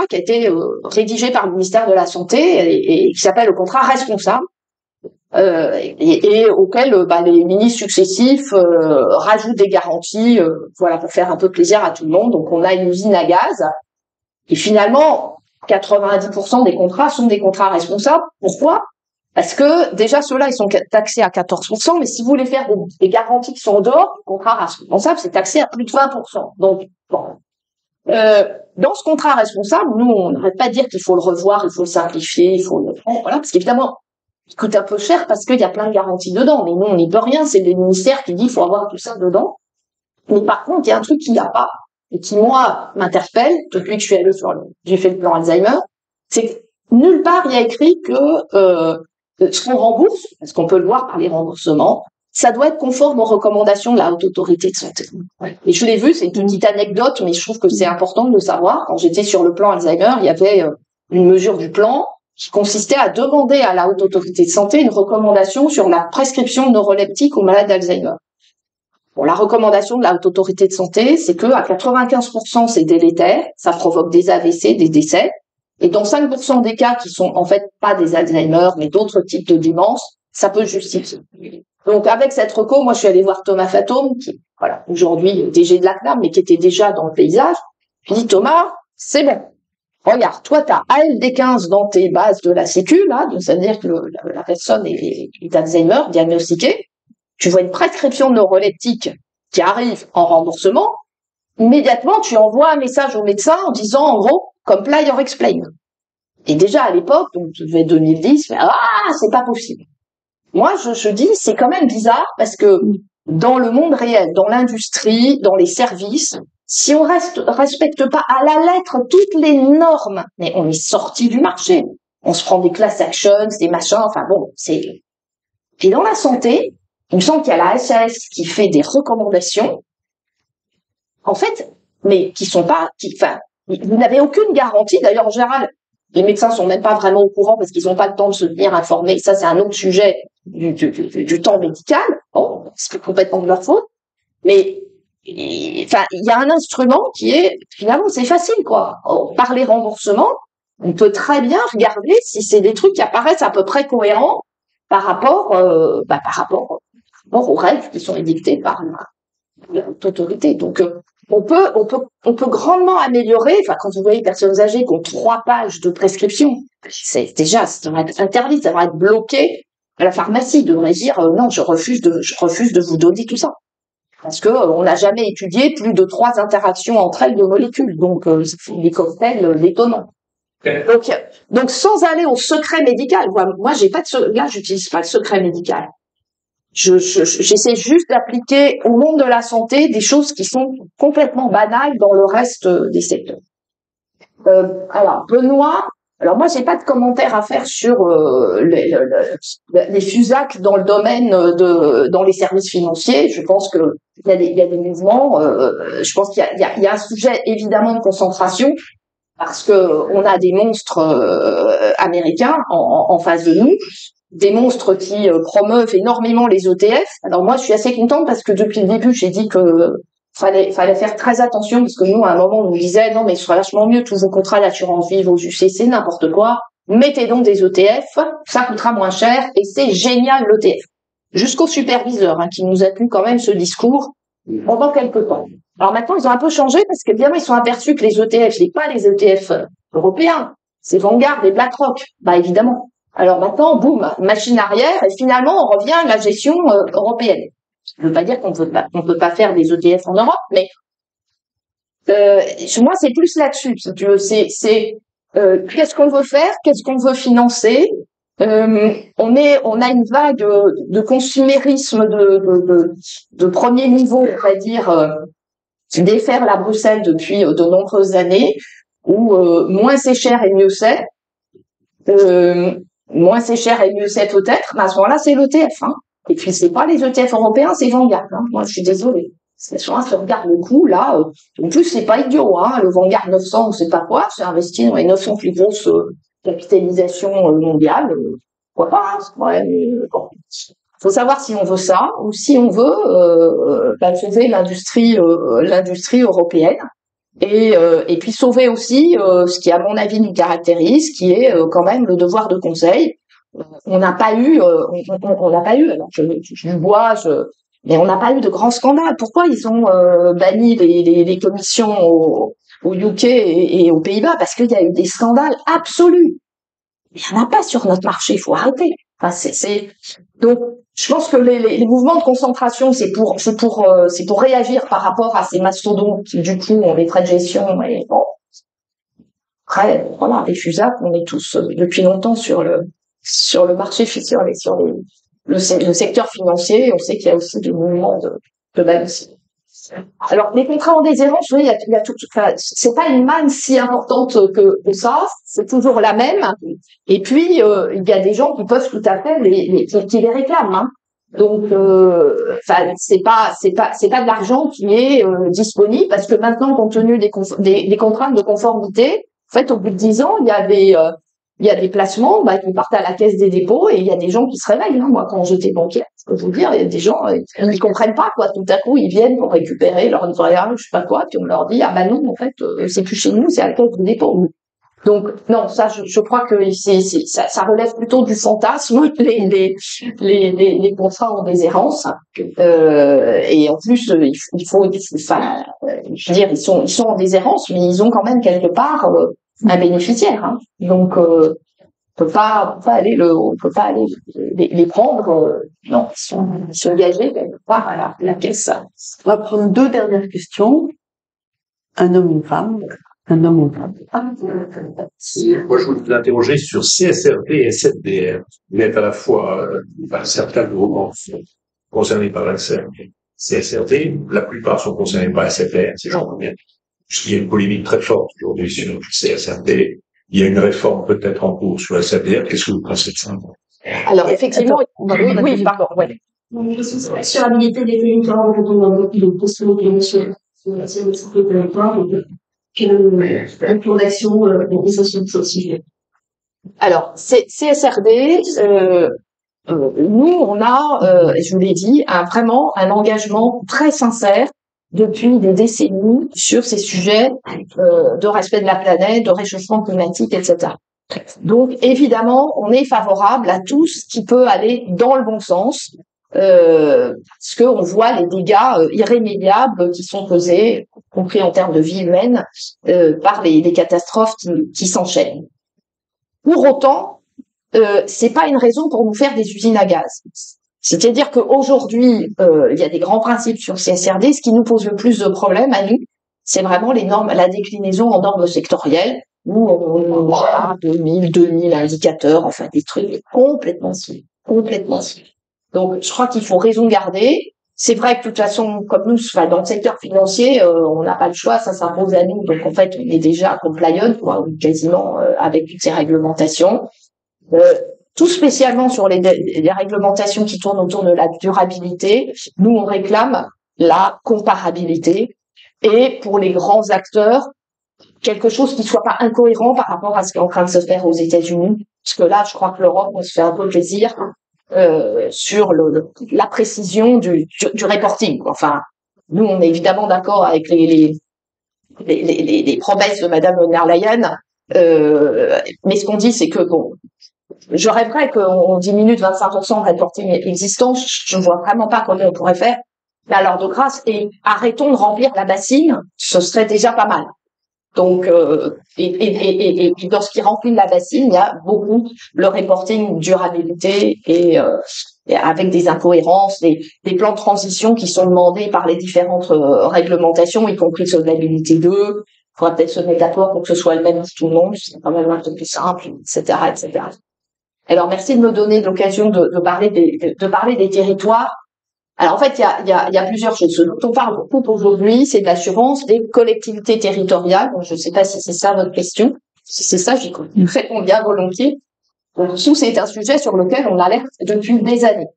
qui a été rédigé par le ministère de la Santé et qui s'appelle le contrat responsable. Et auquel les ministres successifs rajoutent des garanties, voilà, pour faire un peu plaisir à tout le monde. Donc on a une usine à gaz et finalement 90% des contrats sont des contrats responsables. Pourquoi? Parce que déjà ceux-là ils sont taxés à 14%, mais si vous voulez faire des garanties qui sont en dehors du contrat responsable, c'est taxé à plus de 20%. Donc bon. Dans ce contrat responsable, nous on n'arrête pas de dire qu'il faut le revoir, il faut le simplifier, il faut voilà, parce qu'évidemment il coûte un peu cher parce qu'il y a plein de garanties dedans. Mais nous, on n'y peut rien. C'est le ministère qui dit qu'il faut avoir tout ça dedans. Mais par contre, il y a un truc qu'il n'y a pas et qui, moi, m'interpelle depuis que je suis allée j'ai fait le plan Alzheimer. C'est que nulle part, il y a écrit que ce qu'on rembourse, parce qu'on peut le voir par les remboursements, ça doit être conforme aux recommandations de la Haute Autorité de Santé. Et je l'ai vu, c'est une petite anecdote, mais je trouve que c'est important de le savoir. Quand j'étais sur le plan Alzheimer, il y avait une mesure du plan qui consistait à demander à la Haute Autorité de Santé une recommandation sur la prescription de neuroleptiques aux malades d'Alzheimer. Bon, la recommandation de la Haute Autorité de Santé, c'est que à 95% c'est délétère, ça provoque des AVC, des décès, et dans 5% des cas qui sont en fait pas des Alzheimer, mais d'autres types de démence, ça peut justifier. Donc avec cette reco, moi je suis allée voir Thomas Fatome, qui voilà aujourd'hui DG de la CNAM, mais qui était déjà dans le paysage. Je dis Thomas, c'est bon. Regarde, toi, tu as ALD15 dans tes bases de la Sécu, là, ça veut dire que la personne est Alzheimer, diagnostiquée. Tu vois une prescription de neuroleptique qui arrive en remboursement. Immédiatement, tu envoies un message au médecin en disant, en gros, comply or explain. Et déjà, à l'époque, donc, ça devait être 2010, c'est pas possible. Moi, je dis, c'est quand même bizarre parce que dans le monde réel, dans l'industrie, dans les services, si on respecte pas à la lettre toutes les normes, mais on est sorti du marché. On se prend des class actions, des machins, enfin bon, c'est... Puis dans la santé, il me semble qu'il y a la SAS qui fait des recommandations, en fait, mais qui sont pas... vous n'avez aucune garantie. D'ailleurs, en général, les médecins sont même pas vraiment au courant parce qu'ils n'ont pas le temps de se tenir informés. Ça, c'est un autre sujet du temps médical. Bon, c'est complètement de leur faute. Mais enfin, il y a un instrument qui est, finalement, c'est facile, quoi. Par les remboursements, on peut très bien regarder si c'est des trucs qui apparaissent à peu près cohérents par rapport aux règles qui sont édictées par l'autorité. Donc, on peut grandement améliorer, enfin, quand vous voyez personnes âgées qui ont 3 pages de prescription, ça devrait être interdit, ça devrait être bloqué à la pharmacie, devrait dire, non, je refuse de vous donner tout ça. Parce que on n'a jamais étudié plus de 3 interactions entre elles de molécules, donc des cocktails détonnants. Donc sans aller au secret médical, moi j'ai pas là j'utilise pas le secret médical. J'essaie juste d'appliquer au monde de la santé des choses qui sont complètement banales dans le reste des secteurs. Alors Benoît, alors moi j'ai pas de commentaires à faire sur les FUSAC dans le domaine dans les services financiers. Je pense que il y a des mouvements. Je pense qu'il y a un sujet évidemment de concentration parce que on a des monstres américains en face de nous, des monstres qui promeuvent énormément les ETF. Alors moi je suis assez contente parce que depuis le début j'ai dit que fallait faire très attention parce que nous à un moment on nous disait non mais ce serait vachement mieux tous vos contrats d'assurance vie, vos UCC, n'importe quoi, mettez donc des ETF, ça coûtera moins cher et c'est génial l'ETF. Jusqu'au superviseur qui nous a tenu quand même ce discours pendant quelques temps. Alors maintenant ils ont un peu changé parce qu'évidemment ils sont aperçus que les ETF, c'est pas les ETF européens, c'est Vanguard et BlackRock. Bah évidemment. Alors maintenant, boum, machine arrière, et finalement, on revient à la gestion européenne. Je ne veux pas dire qu'on peut pas faire des ETF en Europe, mais moi, c'est plus là-dessus. Si tu veux, qu'est-ce qu'on veut faire, qu'est-ce qu'on veut financer. On a une vague de consumérisme de premier niveau, on va dire, défaire la Bruxelles depuis de nombreuses années, où moins c'est cher et mieux c'est. Moins c'est cher et mieux c'est peut-être, mais à ce moment-là, c'est l'ETF. Hein. Et puis, c'est pas les ETF européens, c'est Vanguard. Hein. Moi, je suis désolée. C'est sur si on regarde le coup, là, en plus, c'est pas idiot. Hein. Le Vanguard 900, on sait pas quoi, c'est investi dans les 900 plus grosses capitalisations mondiales. Pourquoi pas hein, bon. Faut savoir si on veut ça ou si on veut sauver l'industrie européenne. Et puis sauver aussi ce qui à mon avis nous caractérise, qui est quand même le devoir de conseil. On n'a pas eu, alors je bois, mais on n'a pas eu de grands scandales. Pourquoi ils ont banni les commissions au UK et aux Pays-Bas? Parce qu'il y a eu des scandales absolus. Il n'y en a pas sur notre marché, il faut arrêter. Enfin, donc je pense que les mouvements de concentration, c'est pour réagir par rapport à ces mastodontes qui du coup ont des frais de gestion et bon. Après, voilà, les FUSAP, on est tous depuis longtemps sur le marché sur le secteur financier. On sait qu'il y a aussi des mouvements de balancier. Alors, les contrats en déshérence, oui, il y a tout, enfin, c'est pas une manne si importante que ça, c'est toujours la même. Et puis, il y a des gens qui peuvent tout à fait qui les réclament, hein. Donc, enfin, c'est pas de l'argent qui est disponible parce que maintenant, compte tenu des contraintes de conformité, en fait, au bout de 10 ans, il y a des placements qui partent à la caisse des dépôts et il y a des gens qui se réveillent. Hein. Moi, quand j'étais banquière, je peux vous dire, il y a des gens ils comprennent pas quoi. Tout à coup, ils viennent pour récupérer leur livret A, je sais pas quoi, puis on leur dit ah bah non, en fait, c'est plus chez nous, c'est à la caisse des dépôts. Donc non, ça, je crois que ça relève plutôt du fantasme les contrats en déshérence. Et en plus, il faut, enfin, je veux dire, ils sont en déshérence, mais ils ont quand même quelque part un bénéficiaire. Hein. Donc on peut pas aller les prendre. Non, ils sont engagés quelque part à la caisse. On va prendre 2 dernières questions. Un homme, une femme. Un homme, une femme. Moi, je voulais vous interroger sur CSRD et SFDR. Vous êtes à la fois certains groupements concernés par la CSRD, la plupart sont concernés par la SFR, si j'en comprends bien. Il y a une polémique très forte aujourd'hui sur le CSRD. Il y a une réforme peut-être en cours sur la SFDR. Qu'est-ce que vous pensez de ça? Alors, effectivement, oui, pardon, ouais. L'assurabilité des territoires quand on a beaucoup de possibilités sur la sécurité des territoires, quel plan d'action sur ce sujet? Alors, CSRD, nous, on a, je vous l'ai dit, vraiment un engagement très sincère depuis des décennies sur ces sujets de respect de la planète, de réchauffement climatique, etc. Donc, évidemment, on est favorable à tout ce qui peut aller dans le bon sens, parce qu'on voit les dégâts irrémédiables qui sont causés, y compris en termes de vie humaine, par les catastrophes qui s'enchaînent. Pour autant, c'est pas une raison pour nous faire des usines à gaz. C'est-à-dire qu'aujourd'hui, il y a des grands principes sur CSRD. Ce qui nous pose le plus de problèmes à nous, c'est vraiment les normes, la déclinaison en normes sectorielles, où on a 2000 indicateurs, enfin des trucs complètement suivis. Donc, je crois qu'il faut raison garder. C'est vrai que de toute façon, comme nous, enfin, dans le secteur financier, on n'a pas le choix, ça s'impose à nous. Donc, en fait, on est déjà compliant, quoi, quasiment avec toutes ces réglementations. Tout spécialement sur les réglementations qui tournent autour de la durabilité, nous, on réclame la comparabilité. Et pour les grands acteurs, quelque chose qui soit pas incohérent par rapport à ce qui est en train de se faire aux États-Unis. Parce que là, je crois que l'Europe, on se fait un peu plaisir sur la précision du reporting. Enfin, nous, on est évidemment d'accord avec les promesses de Madame von der Leyen, mais ce qu'on dit, c'est que bon, je rêverais qu'on diminue de 25% le reporting existant. Je ne vois vraiment pas comment on pourrait faire. Mais alors de grâce, et arrêtons de remplir la bassine, ce serait déjà pas mal. Donc, et lorsqu'il remplit la bassine, il y a beaucoup le reporting durabilité et avec des incohérences, des plans de transition qui sont demandés par les différentes réglementations, y compris solvabilité 2. Il faudra peut-être se mettre d'accord pour que ce soit le même pour tout le monde, c'est quand même un peu plus simple, etc., etc. Alors, merci de me donner l'occasion de parler des territoires. Alors, en fait, il y a plusieurs choses. Ce dont on parle beaucoup aujourd'hui, c'est de l'assurance des collectivités territoriales. Donc, je ne sais pas si c'est ça votre question. Si c'est ça, j'y réponds bien volontiers. Donc, c'est un sujet sur lequel on alerte depuis des années.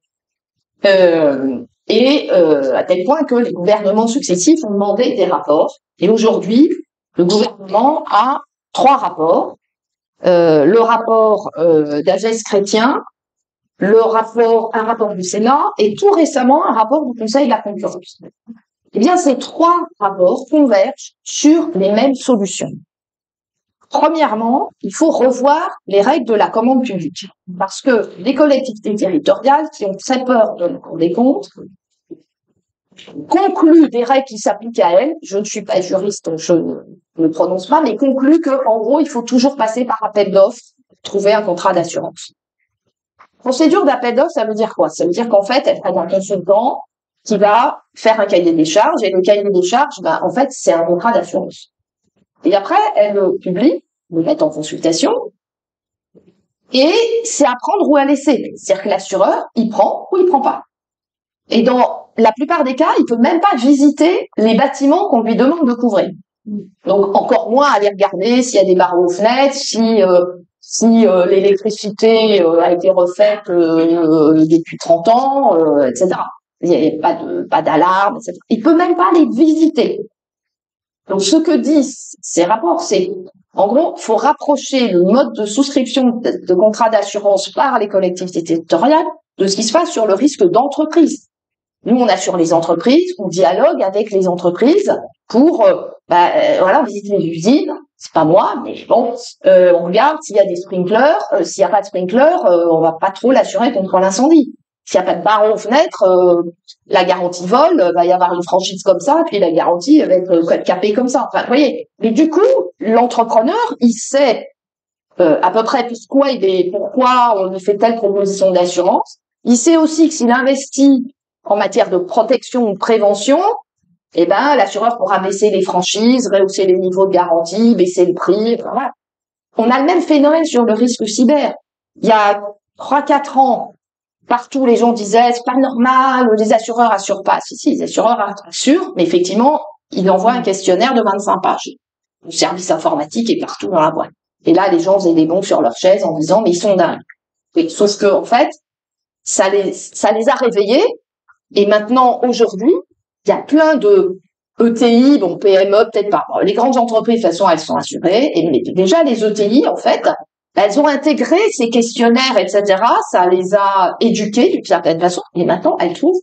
À tel point que les gouvernements successifs ont demandé des rapports. Et aujourd'hui, le gouvernement a 3 rapports. Le rapport d'Agès Chrétien, un rapport du Sénat et tout récemment un rapport du Conseil de la concurrence. Eh bien, ces 3 rapports convergent sur les mêmes solutions. Premièrement, il faut revoir les règles de la commande publique parce que les collectivités territoriales qui ont très peur de la Cour des comptes concluent des règles qui s'appliquent à elles. Je ne suis pas juriste, je ne me prononce pas, mais concluent que, en gros, il faut toujours passer par appel d'offres pour trouver un contrat d'assurance. Procédure d'appel d'offres, ça veut dire quoi? Ça veut dire qu'en fait, elle prend un consultant qui va faire un cahier des charges, et le cahier des charges, en fait, c'est un contrat d'assurance. Et après, elle le publie, le met en consultation, et c'est à prendre ou à laisser. C'est-à-dire que l'assureur, il prend ou il prend pas. Et dans la plupart des cas, il peut même pas visiter les bâtiments qu'on lui demande de couvrir. Donc, encore moins aller regarder s'il y a des barreaux aux fenêtres, si l'électricité a été refaite depuis 30 ans, etc. Il n'y a pas d'alarme, etc. Il peut même pas les visiter. Donc, ce que disent ces rapports, c'est, en gros, faut rapprocher le mode de souscription de contrat d'assurance par les collectivités territoriales de ce qui se passe sur le risque d'entreprise. Nous, on assure les entreprises, on dialogue avec les entreprises pour, visiter les usines. C'est pas moi, mais bon, on regarde s'il y a des sprinklers. S'il n'y a pas de sprinklers, on va pas trop l'assurer contre l'incendie. S'il n'y a pas de barreaux aux fenêtres, la garantie vol, va y avoir une franchise comme ça, puis la garantie va être capée comme ça. Enfin, vous voyez. Mais du coup, l'entrepreneur, il sait à peu près pourquoi on lui fait telle proposition d'assurance. Il sait aussi que s'il investit en matière de protection ou de prévention, eh ben, l'assureur pourra baisser les franchises, rehausser les niveaux de garantie, baisser le prix. Voilà. On a le même phénomène sur le risque cyber. Il y a 3-4 ans, partout, les gens disaient, c'est pas normal, les assureurs assurent pas. Si, les assureurs assurent, mais effectivement, ils envoient un questionnaire de 25 pages. Le service informatique est partout dans la boîte. Et là, les gens faisaient des bonds sur leur chaise en disant, mais ils sont dingues. Et, sauf que, en fait, ça les a réveillés. Et maintenant, aujourd'hui, il y a plein de ETI, bon, PME, peut-être pas. Bon, les grandes entreprises, de toute façon, elles sont assurées. Et déjà, les ETI, en fait, elles ont intégré ces questionnaires, etc. Ça les a éduquées d'une certaine façon. Et maintenant, elles trouvent,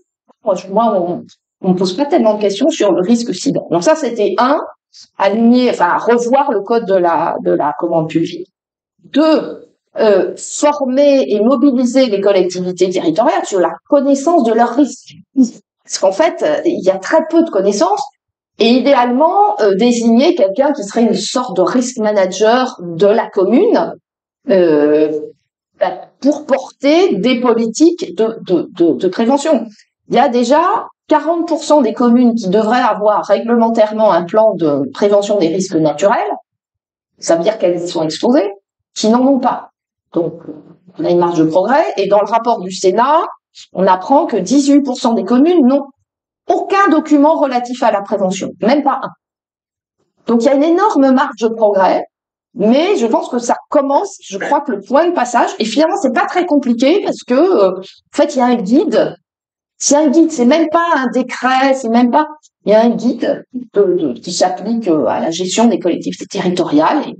moi, on pose pas tellement de questions sur le risque cyber. Donc ça, c'était revoir le code de la commande publique. 2, former et mobiliser les collectivités territoriales sur la connaissance de leurs risques. Parce qu'en fait, il y a très peu de connaissances et idéalement, désigner quelqu'un qui serait une sorte de risk manager de la commune pour porter des politiques de prévention. Il y a déjà 40% des communes qui devraient avoir réglementairement un plan de prévention des risques naturels. Ça veut dire qu'elles y sont exposées, qui n'en ont pas. Donc, on a une marge de progrès. Et dans le rapport du Sénat, on apprend que 18% des communes n'ont aucun document relatif à la prévention, même pas un. Donc, il y a une énorme marge de progrès, mais je pense que ça commence, je crois que le point de passage, et finalement, c'est pas très compliqué parce que, en fait, il y a un guide. C'est un guide, c'est même pas un décret, il y a un guide qui s'applique à la gestion des collectivités territoriales. Et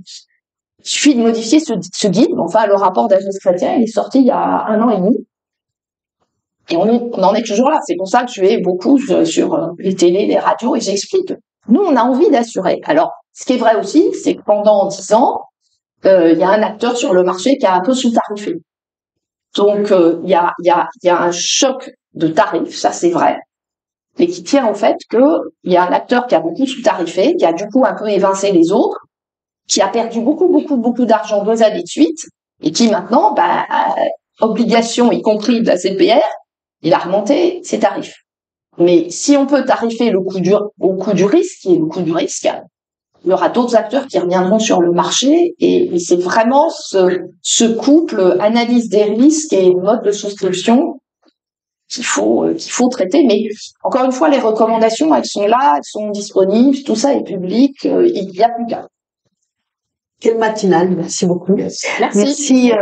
il suffit de modifier ce guide. Enfin, le rapport d'Agès Chrétien, il est sorti il y a 1 an et demi. Et on en est toujours là. C'est pour ça que je vais beaucoup sur les télés, les radios, et j'explique. Nous, on a envie d'assurer. Alors, ce qui est vrai aussi, c'est que pendant 10 ans, il y a un acteur sur le marché qui a un peu sous-tarifé. Donc, il y a un choc de tarifs, ça c'est vrai, mais qui tient au fait que il y a un acteur qui a beaucoup sous-tarifé, qui a du coup un peu évincé les autres, qui a perdu beaucoup d'argent 2 années de suite et qui maintenant, obligation, y compris de la CPR, il a remonté ses tarifs. Mais si on peut tarifer au coût du risque, qui est le coût du risque, il y aura d'autres acteurs qui reviendront sur le marché et c'est vraiment ce couple analyse des risques et mode de souscription qu'il faut traiter. Mais encore une fois, les recommandations, elles sont là, elles sont disponibles, tout ça est public, il n'y a plus qu'à. Quelle matinale, merci beaucoup. Merci.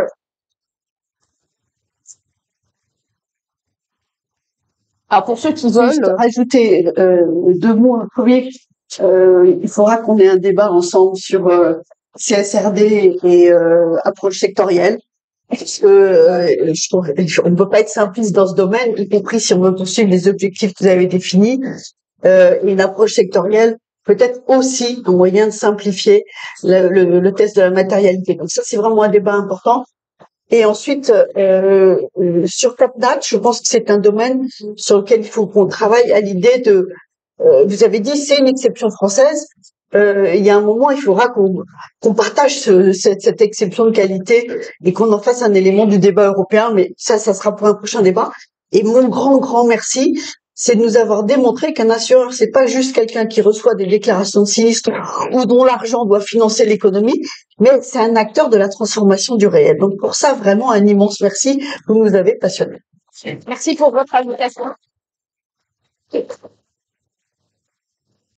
Alors pour ceux qui veulent rajouter 2 mots. Un premier, il faudra qu'on ait un débat ensemble sur CSRD et approche sectorielle. Parce que on ne peut pas être simpliste dans ce domaine, y compris si on veut poursuivre les objectifs que vous avez définis. Et une approche sectorielle peut-être aussi un moyen de simplifier le test de la matérialité. Donc ça, c'est vraiment un débat important. Et ensuite, sur CapNat, je pense que c'est un domaine sur lequel il faut qu'on travaille à l'idée de... vous avez dit, c'est une exception française. Il y a un moment, il faudra qu'on partage cette exception de qualité et qu'on en fasse un élément du débat européen. Mais ça sera pour un prochain débat. Et mon grand merci, c'est de nous avoir démontré qu'un assureur, c'est pas juste quelqu'un qui reçoit des déclarations de sinistre ou dont l'argent doit financer l'économie, mais c'est un acteur de la transformation du réel. Donc pour ça, vraiment un immense merci, vous nous avez passionnés. Merci pour votre invitation.